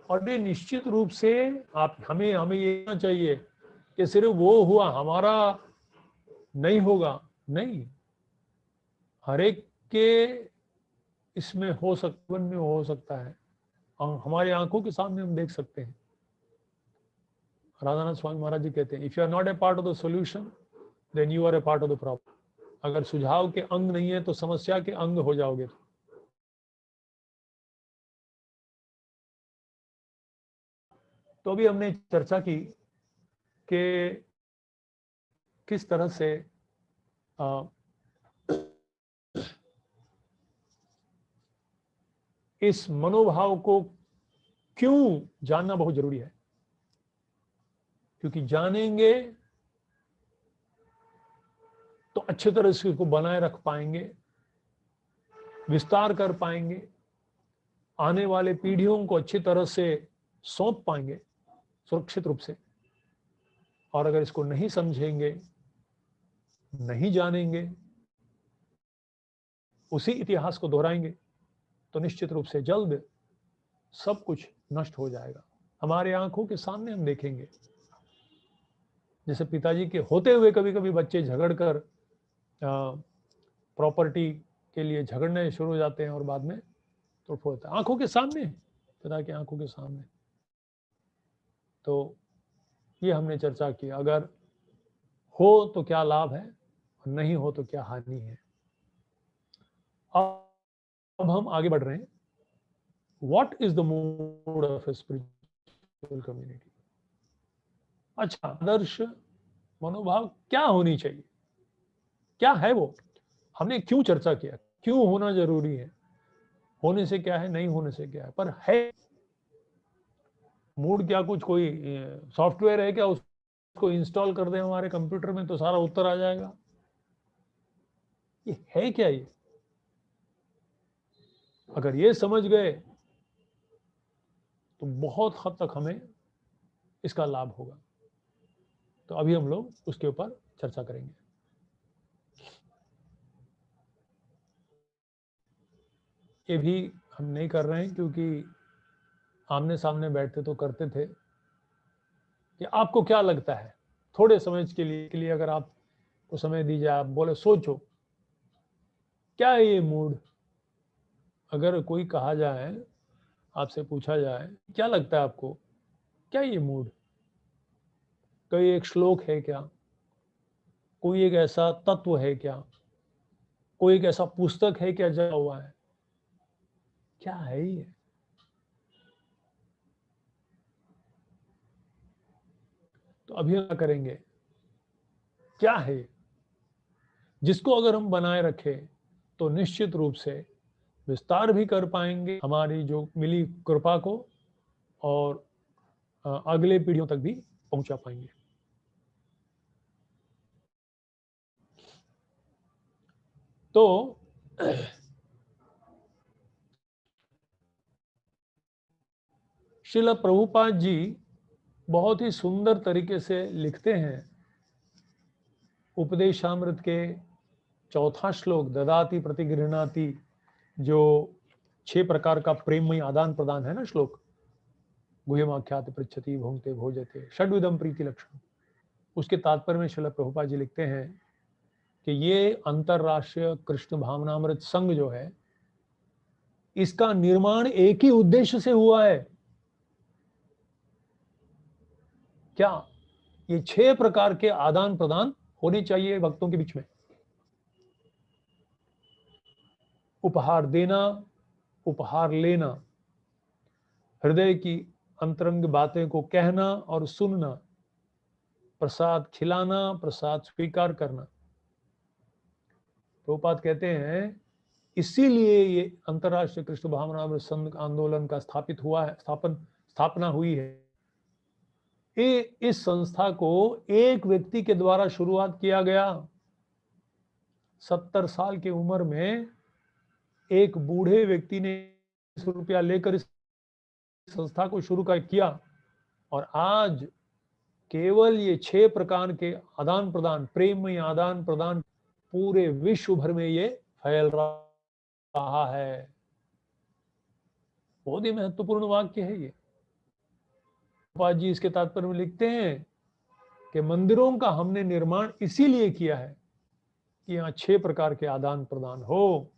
और ये निश्चित रूप से आप हमें ये कहना चाहिए कि सिर्फ वो हुआ, हमारा नहीं होगा, नहीं, हर एक के इसमें हो सकता है। हमारी आंखों के सामने हम देख सकते हैं। राधानाथ स्वामी महाराज जी कहते हैं, if you are not a part of the solution then you are a part of the problem. अगर सुझाव के अंग नहीं है तो समस्या के अंग हो जाओगे। तो अभी हमने चर्चा की कि किस तरह से इस मनोभाव को क्यों जानना बहुत जरूरी है, क्योंकि जानेंगे तो अच्छे तरह से इसको बनाए रख पाएंगे, विस्तार कर पाएंगे, आने वाले पीढ़ियों को अच्छी तरह से सौंप पाएंगे सुरक्षित रूप से। और अगर इसको नहीं समझेंगे, नहीं जानेंगे, उसी इतिहास को दोहराएंगे तो निश्चित रूप से जल्द सब कुछ नष्ट हो जाएगा। हमारे आंखों के सामने हम देखेंगे, जैसे पिताजी के होते हुए कभी कभी बच्चे झगड़कर प्रॉपर्टी के लिए झगड़ने शुरू हो जाते हैं और बाद में तोड़फोड़ होता है आंखों के सामने, पिता की आंखों के सामने। तो ये हमने चर्चा की, अगर हो तो क्या लाभ है और नहीं हो तो क्या हानि है। अब हम आगे बढ़ रहे हैं। What is the mood of a spiritual community. अच्छा, आदर्श मनोभाव क्या होनी चाहिए, क्या है वो, हमने क्यों चर्चा किया, क्यों होना जरूरी है, होने से क्या है, नहीं होने से क्या है, पर है मूड क्या कुछ कोई सॉफ्टवेयर है क्या, उसको इंस्टॉल कर दें हमारे कंप्यूटर में तो सारा उत्तर आ जाएगा? ये है क्या? ये अगर ये समझ गए तो बहुत हद तक हमें इसका लाभ होगा। तो अभी हम लोग उसके ऊपर चर्चा करेंगे। ये भी हम नहीं कर रहे हैं क्योंकि आमने सामने बैठते तो करते थे। कि आपको क्या लगता है, थोड़े समय के लिए अगर आपको समय दीजिए, आप बोले सोचो क्या है ये मूड। अगर कोई कहा जाए, आपसे पूछा जाए क्या लगता है आपको, क्या ये मूड, कोई एक श्लोक है क्या, कोई एक ऐसा तत्व है क्या, कोई एक ऐसा पुस्तक है क्या जमा हुआ है, क्या है ये? तो अभी हम करेंगे क्या है जिसको अगर हम बनाए रखें तो निश्चित रूप से विस्तार भी कर पाएंगे हमारी जो मिली कृपा को, और अगले पीढ़ियों तक भी पहुंचा पाएंगे। तो श्रील प्रभुपाद जी बहुत ही सुंदर तरीके से लिखते हैं उपदेशामृत के चौथा श्लोक, ददाति प्रतिगृह्णाति, जो 6 प्रकार का प्रेममय आदान प्रदान है ना श्लोक, गुह्यमाख्याति पृच्छति भुंक्ते भोजते षड्विधम प्रीति लक्षण। उसके तात्पर्य में श्रील प्रभुपाद जी लिखते हैं कि ये अंतरराष्ट्रीय कृष्ण भावनामृत संघ जो है इसका निर्माण एक ही उद्देश्य से हुआ है। क्या ये 6 प्रकार के आदान प्रदान होने चाहिए भक्तों के बीच में? उपहार देना, उपहार लेना, हृदय की अंतरंग बातें को कहना और सुनना, प्रसाद खिलाना, प्रसाद स्वीकार करना। प्रभुपाद कहते हैं इसीलिए ये अंतरराष्ट्रीय कृष्ण भावनामृत संघ आंदोलन का स्थापना हुई है। इस संस्था को एक व्यक्ति के द्वारा शुरुआत किया गया। 70 साल की उम्र में एक बूढ़े व्यक्ति ने ₹100 लेकर इस संस्था को शुरू किया और आज केवल ये 6 प्रकार के आदान प्रदान, प्रेममय आदान प्रदान पूरे विश्व भर में ये फैल रहा है। बहुत ही महत्वपूर्ण वाक्य है ये। प्रभुपाद जी इसके तात्पर्य में लिखते हैं कि मंदिरों का हमने निर्माण इसीलिए किया है कि यहाँ 6 प्रकार के आदान प्रदान हो।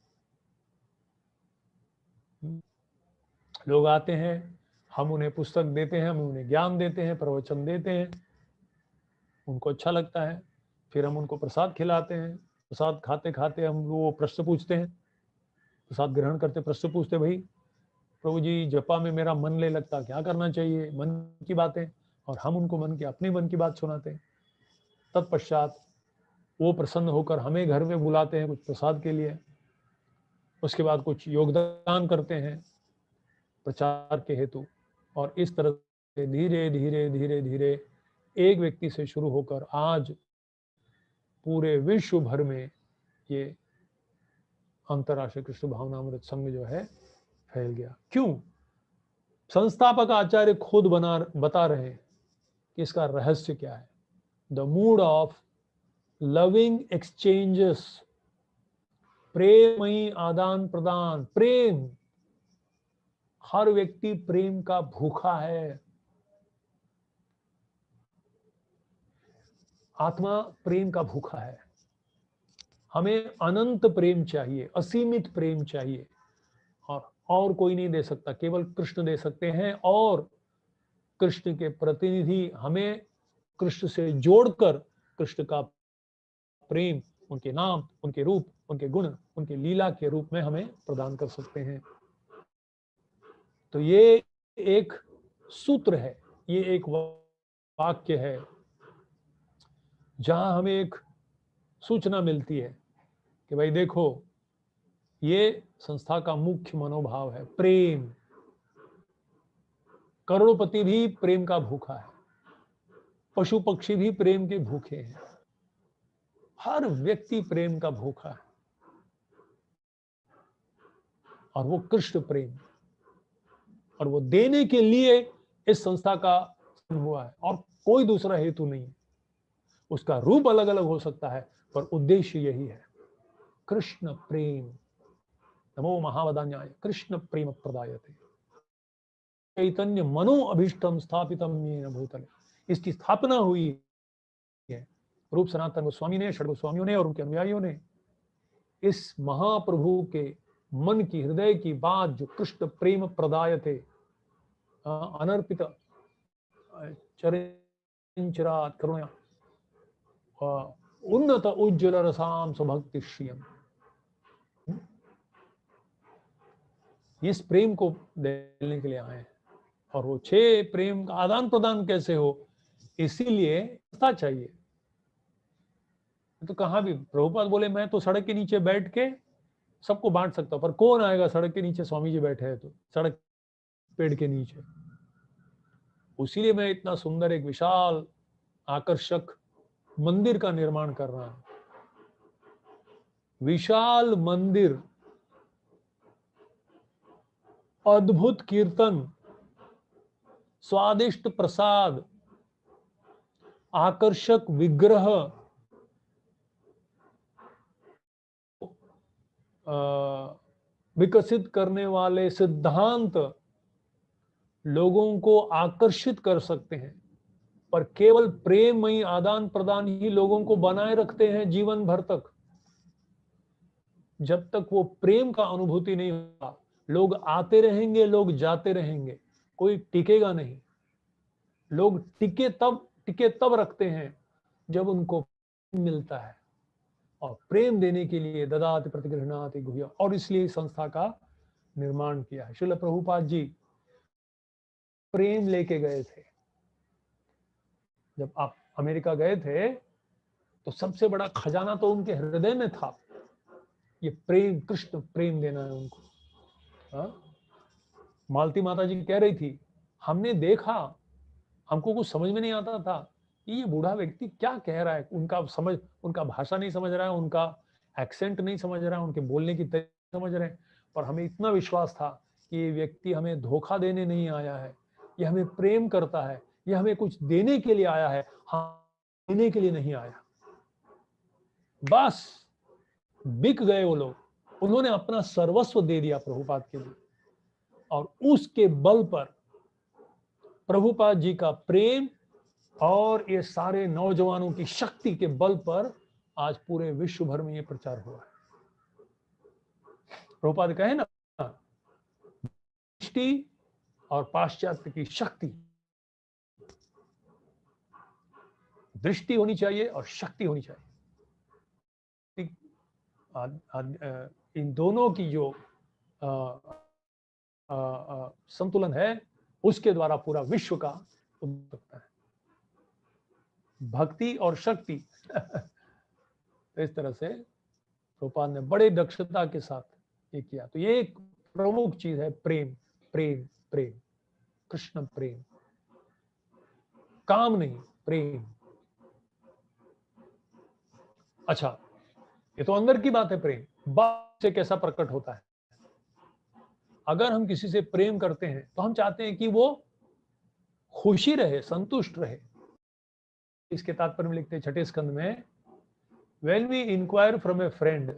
लोग आते हैं, हम उन्हें पुस्तक देते हैं, हम उन्हें ज्ञान देते हैं, प्रवचन देते हैं, उनको अच्छा लगता है, फिर हम उनको प्रसाद खिलाते हैं। प्रसाद खाते खाते हम वो प्रश्न पूछते हैं, प्रसाद ग्रहण करते प्रश्न पूछते, भाई प्रभु जी जपा में मेरा मन नहीं लगता, क्या करना चाहिए? मन की बातें, और हम उनको अपने मन की बात सुनाते हैं। तत्पश्चात वो प्रसन्न होकर हमें घर में बुलाते हैं कुछ प्रसाद के लिए, उसके बाद कुछ योगदान करते हैं प्रचार के हेतु, और इस तरह से धीरे धीरे धीरे धीरे एक व्यक्ति से शुरू होकर आज पूरे विश्व भर में ये अंतरराष्ट्रीय कृष्ण भावनामृत संघ जो है फैल गया। क्यों? संस्थापक आचार्य खुद बता रहे हैं कि इसका रहस्य क्या है। The mood of loving exchanges, प्रेमयी आदान प्रदान, प्रेम, हर व्यक्ति प्रेम का भूखा है। आत्मा प्रेम का भूखा है। हमें अनंत प्रेम चाहिए, असीमित प्रेम चाहिए, और कोई नहीं दे सकता, केवल कृष्ण दे सकते हैं। और कृष्ण के प्रतिनिधि हमें कृष्ण से जोड़कर कृष्ण का प्रेम, उनके नाम, उनके रूप, उनके गुण, उनके लीला के रूप में हमें प्रदान कर सकते हैं। तो ये एक सूत्र है, ये एक वाक्य है जहां हमें एक सूचना मिलती है कि भाई देखो, ये संस्था का मुख्य मनोभाव है प्रेम। करोड़पति भी प्रेम का भूखा है, पशु पक्षी भी प्रेम के भूखे हैं, हर व्यक्ति प्रेम का भूखा है, और वो कृष्ण प्रेम, और वो देने के लिए इस संस्था का हुआ है, और कोई दूसरा हेतु नहीं। उसका रूप अलग अलग हो सकता है, पर उद्देश्य यही है, कृष्ण प्रेम। नमो महावदान्याय कृष्ण प्रेम प्रदायते चैतन्य मनो अभीष्टम स्थापितम येन भूतले। इसकी स्थापना हुई है रूप सनातन गोस्वामी ने, षड गोस्वामियों ने और उनके अनुयायियों ने। इस महाप्रभु के मन की, हृदय की बात जो कृष्ण प्रेम प्रदायते, अनर्पित चरिंचिरात करुणया उन्नत उज्ज्वल रसाम स्वभक्ति श्रियम, इस प्रेम को देने के लिए आए हैं। और वो 6 प्रेम का आदान प्रदान कैसे हो, इसीलिए पता चाहिए। तो कहाँ भी प्रभुपाद बोले मैं तो सड़क के नीचे बैठ के सबको बांट सकता हूं, पर कौन आएगा सड़क के नीचे? स्वामी जी बैठे हैं तो सड़क पेड़ के नीचे। उसीलिए मैं इतना सुंदर एक विशाल आकर्षक मंदिर का निर्माण कर रहा हूं। विशाल मंदिर, अद्भुत कीर्तन, स्वादिष्ट प्रसाद, आकर्षक विग्रह, विकसित करने वाले सिद्धांत लोगों को आकर्षित कर सकते हैं, पर केवल प्रेममयी आदान प्रदान ही लोगों को बनाए रखते हैं जीवन भर तक। जब तक वो प्रेम का अनुभूति नहीं होगा, लोग आते रहेंगे, लोग जाते रहेंगे, कोई टिकेगा नहीं। लोग टिके तब रखते हैं जब उनको मिलता है, और प्रेम देने के लिए ददाति प्रतिगृह्णाति गुह्यम्, और इसलिए इस संस्था का निर्माण किया है। श्रील प्रभुपाद जी प्रेम लेके गए थे। जब आप अमेरिका गए थे तो सबसे बड़ा खजाना तो उनके हृदय में था, ये प्रेम, कृष्ण प्रेम देना है उनको। हाँ? मालती माता जी कह रही थी, हमने देखा, हमको कुछ समझ में नहीं आता था कि ये बूढ़ा व्यक्ति क्या कह रहा है। उनका भाषा नहीं समझ रहा है, उनका एक्सेंट नहीं समझ रहा है, उनके बोलने की तरीके समझ रहे हैं, पर हमें इतना विश्वास था कि ये व्यक्ति हमें धोखा देने नहीं आया है, ये हमें प्रेम करता है, ये हमें कुछ देने के लिए आया है, हाँ, देने के लिए नहीं आया। बस बिक गए वो लोग, उन्होंने अपना सर्वस्व दे दिया प्रभुपाद के लिए, और उसके बल पर प्रभुपाद जी का प्रेम और ये सारे नौजवानों की शक्ति के बल पर आज पूरे विश्व भर में ये प्रचार हुआ है। प्रभुपाद कहे ना, दृष्टि और पाश्चात्य की शक्ति, दृष्टि होनी चाहिए और शक्ति होनी चाहिए। इन दोनों की जो संतुलन है, उसके द्वारा पूरा विश्व का उद्धार होता है। भक्ति और शक्ति तो इस तरह से प्रभुपाद ने बड़े दक्षता के साथ ये किया। तो ये एक प्रमुख चीज है, प्रेम प्रेम प्रेम, कृष्ण प्रेम, काम नहीं, प्रेम। अच्छा, ये तो अंदर की बात है। प्रेम बाहर से कैसा प्रकट होता है? अगर हम किसी से प्रेम करते हैं तो हम चाहते हैं कि वो खुशी रहे, संतुष्ट रहे। इसके तात्पर्य में लिखते हैं छठे स्कंद में, when we inquire from a friend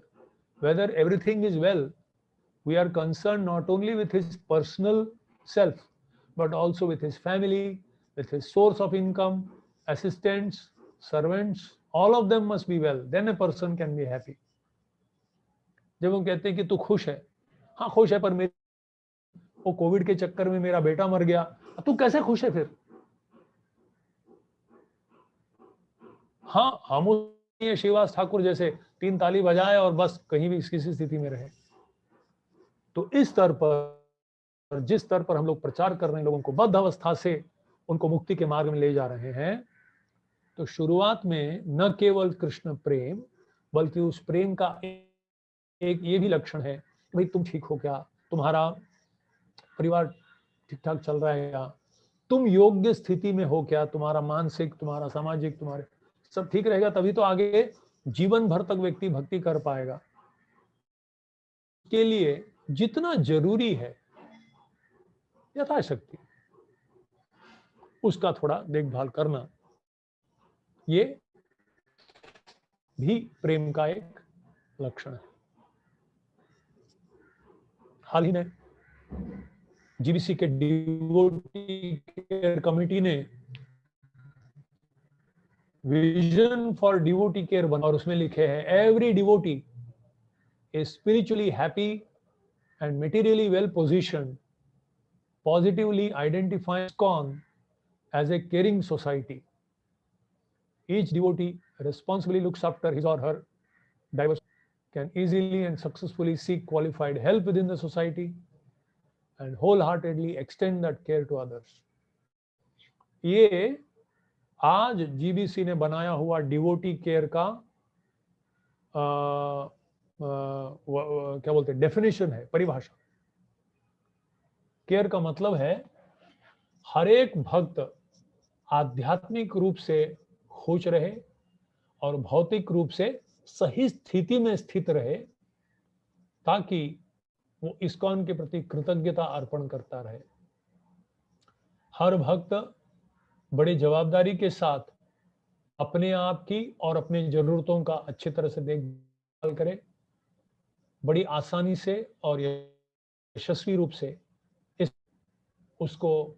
whether everything is well, we are concerned not only with his personal self but also with his family, with his source of income, assistants, servants, all of them must be well, then a person can be happy. जब हम कहते हैं कि तू खुश है, हाँ खुश है, पर मेरे वो कोविड के चक्कर में मेरा बेटा मर गया, तू कैसे खुश है फिर? हाँ, हम ये श्रीवास ठाकुर जैसे 3 ताली बजाए और बस कहीं भी किसी स्थिति में रहे। तो इस स्तर पर, जिस स्तर पर हम लोग प्रचार कर रहे हैं, लोगों को बद्ध अवस्था से उनको मुक्ति के मार्ग में ले जा रहे हैं, तो शुरुआत में न केवल कृष्ण प्रेम बल्कि उस प्रेम का एक ये भी लक्षण है, भाई तुम ठीक हो क्या, तुम्हारा परिवार ठीक ठाक चल रहा है क्या, तुम योग्य स्थिति में हो क्या, तुम्हारा मानसिक, तुम्हारा सामाजिक, तुम्हारे सब ठीक रहेगा, तभी तो आगे जीवन भर तक व्यक्ति भक्ति कर पाएगा। के लिए जितना जरूरी है यथाशक्ति उसका थोड़ा देखभाल करना, ये भी प्रेम का एक लक्षण है। हाल ही में जीबीसी के डिवोटी केयर कमेटी ने विजन फॉर डिवोटी केयर बना, और उसमें लिखे हैं, every devotee is spiritually happy and materially well positioned, positively identifying ISKCON as a caring society. Each devotee responsibly looks after his or her diverse, can easily and successfully seek qualified help within the society and wholeheartedly extend that care to others. ये आज GBC ने बनाया हुआ devotee care का क्या बोलते हैं, definition है, परिभाषा। केयर का मतलब है हर एक भक्त आध्यात्मिक रूप से खुश रहे और भौतिक रूप से सही स्थिति में स्थित रहे, ताकि वो इस्कॉन के प्रति कृतज्ञता अर्पण करता रहे। हर भक्त बड़ी जवाबदारी के साथ अपने आप की और अपनी जरूरतों का अच्छी तरह से देखभाल करे, बड़ी आसानी से और यशस्वी रूप से उसको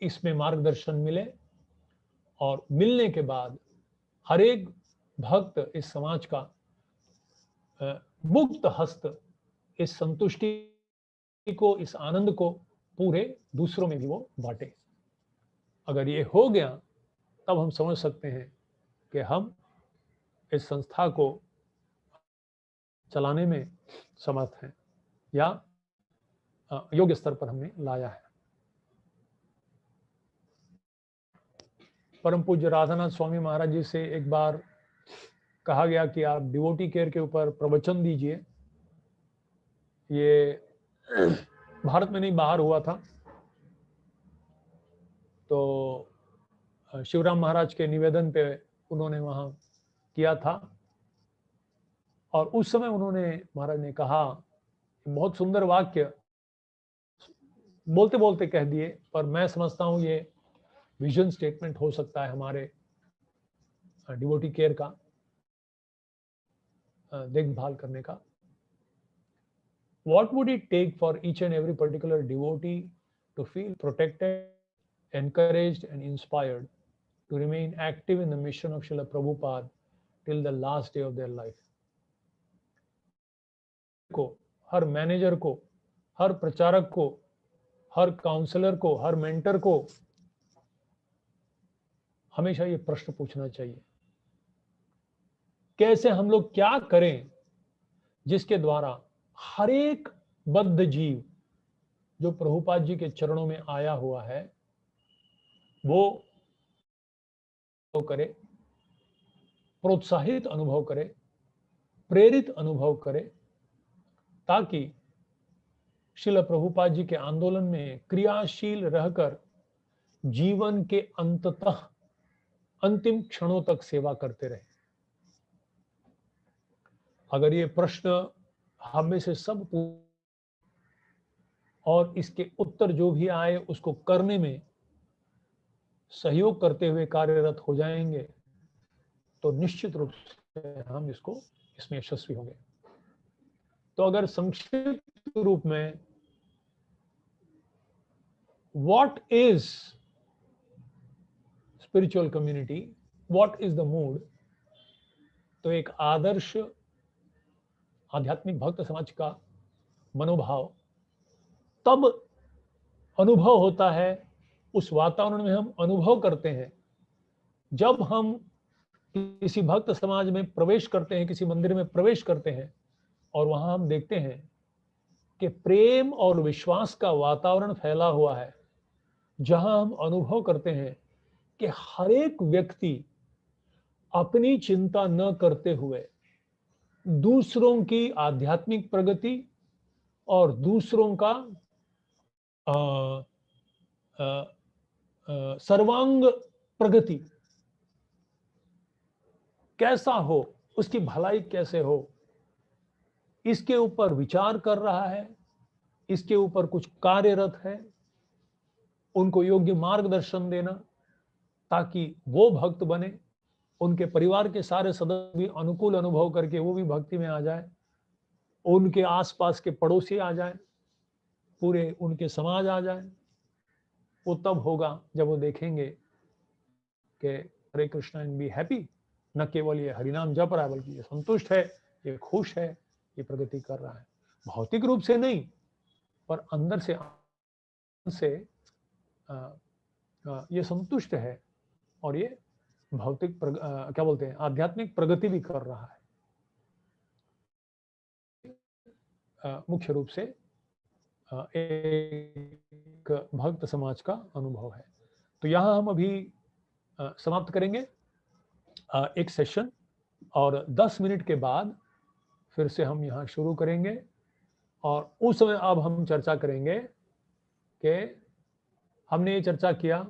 इसमें मार्गदर्शन मिले, और मिलने के बाद हर एक भक्त इस समाज का मुक्त हस्त इस संतुष्टि को, इस आनंद को पूरे दूसरों में भी वो बांटे। अगर ये हो गया तब हम समझ सकते हैं कि हम इस संस्था को चलाने में समर्थ हैं या योग्य स्तर पर हमने लाया है। परम पूज्य राधानाथ स्वामी महाराज जी से एक बार कहा गया कि आप डिवोटी केयर के ऊपर प्रवचन दीजिए। ये भारत में नहीं, बाहर हुआ था। तो शिवराम महाराज के निवेदन पे उन्होंने वहाँ किया था और उस समय उन्होंने, महाराज ने कहा, बहुत सुंदर वाक्य बोलते बोलते कह दिए, पर मैं समझता हूँ ये विजन स्टेटमेंट हो सकता है हमारे डिवोटी केयर का, देखभाल करने का। What would it take for each and every particular devotee to feel protected, encouraged and inspired to remain active in the mission of Srila Prabhupada till the last day of their life? को, हर manager को, हर प्रचारक को, हर counsellor को, हर mentor को हमेशा ये प्रश्न पूछना चाहिए, कैसे हम लोग क्या करें जिसके द्वारा हर एक बद्ध जीव जो प्रभुपाद जी के चरणों में आया हुआ है वो करे, प्रोत्साहित अनुभव करे, प्रेरित अनुभव करे, ताकि श्रील प्रभुपाद जी के आंदोलन में क्रियाशील रहकर जीवन के अंततः अंतिम क्षणों तक सेवा करते रहे। अगर ये प्रश्न हम में से सब और इसके उत्तर जो भी आए उसको करने में सहयोग करते हुए कार्यरत हो जाएंगे तो निश्चित रूप से हम इसमें यशस्वी होंगे। तो अगर संक्षिप्त रूप में what is spiritual community, what is the mood, तो एक आदर्श आध्यात्मिक भक्त समाज का मनोभाव तब अनुभव होता है, उस वातावरण में हम अनुभव करते हैं जब हम किसी भक्त समाज में प्रवेश करते हैं, किसी मंदिर में प्रवेश करते हैं और वहां हम देखते हैं कि प्रेम और विश्वास का वातावरण फैला हुआ है, जहां हम अनुभव करते हैं कि हर एक व्यक्ति अपनी चिंता न करते हुए दूसरों की आध्यात्मिक प्रगति और दूसरों का सर्वांग प्रगति कैसा हो, उसकी भलाई कैसे हो, इसके ऊपर विचार कर रहा है, इसके ऊपर कुछ कार्यरत है, उनको योग्य मार्गदर्शन देना ताकि वो भक्त बने, उनके परिवार के सारे सदस्य भी अनुकूल अनुभव करके वो भी भक्ति में आ जाए, उनके आसपास के पड़ोसी आ जाए, पूरे उनके समाज आ जाए। वो तब होगा जब वो देखेंगे कि हरे कृष्णा एंड बी हैप्पी, न केवल ये हरिनाम जप रहा है बल्कि ये संतुष्ट है, ये खुश है, ये प्रगति कर रहा है। भौतिक रूप से नहीं पर अंदर से ये संतुष्ट है और ये भौतिक क्या बोलते हैं, आध्यात्मिक प्रगति भी कर रहा है। मुख्य रूप से एक भक्त समाज का अनुभव है। तो यहाँ हम अभी समाप्त करेंगे एक सेशन और 10 मिनट के बाद फिर से हम यहाँ शुरू करेंगे और उस समय अब हम चर्चा करेंगे कि हमने ये चर्चा किया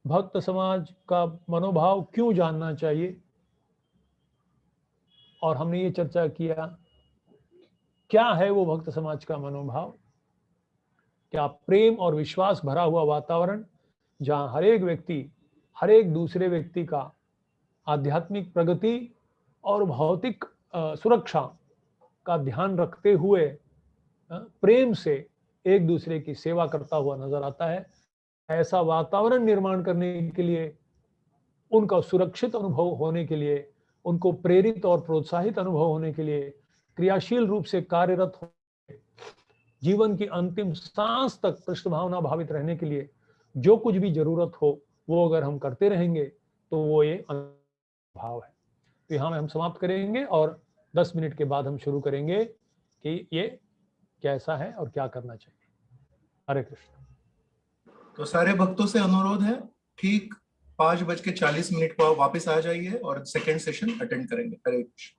भक्त समाज का मनोभाव क्यों जानना चाहिए, और हमने ये चर्चा किया क्या है वो भक्त समाज का मनोभाव, क्या प्रेम और विश्वास भरा हुआ वातावरण जहां हर एक व्यक्ति हर एक दूसरे व्यक्ति का आध्यात्मिक प्रगति और भौतिक सुरक्षा का ध्यान रखते हुए प्रेम से एक दूसरे की सेवा करता हुआ नजर आता है। ऐसा वातावरण निर्माण करने के लिए, उनका सुरक्षित अनुभव होने के लिए, उनको प्रेरित और प्रोत्साहित अनुभव होने के लिए क्रियाशील रूप से कार्यरत हो जीवन की अंतिम सांस तक कृष्ण भावना भावित रहने के लिए जो कुछ भी जरूरत हो वो अगर हम करते रहेंगे तो वो ये भाव है। तो यहाँ में हम समाप्त करेंगे और 10 मिनट के बाद हम शुरू करेंगे कि ये कैसा है और क्या करना चाहिए। हरे कृष्ण। तो सारे भक्तों से अनुरोध है, ठीक 5:40 को आप वापस आ जाइए और सेकंड सेशन अटेंड करेंगे। हरे कृष्ण।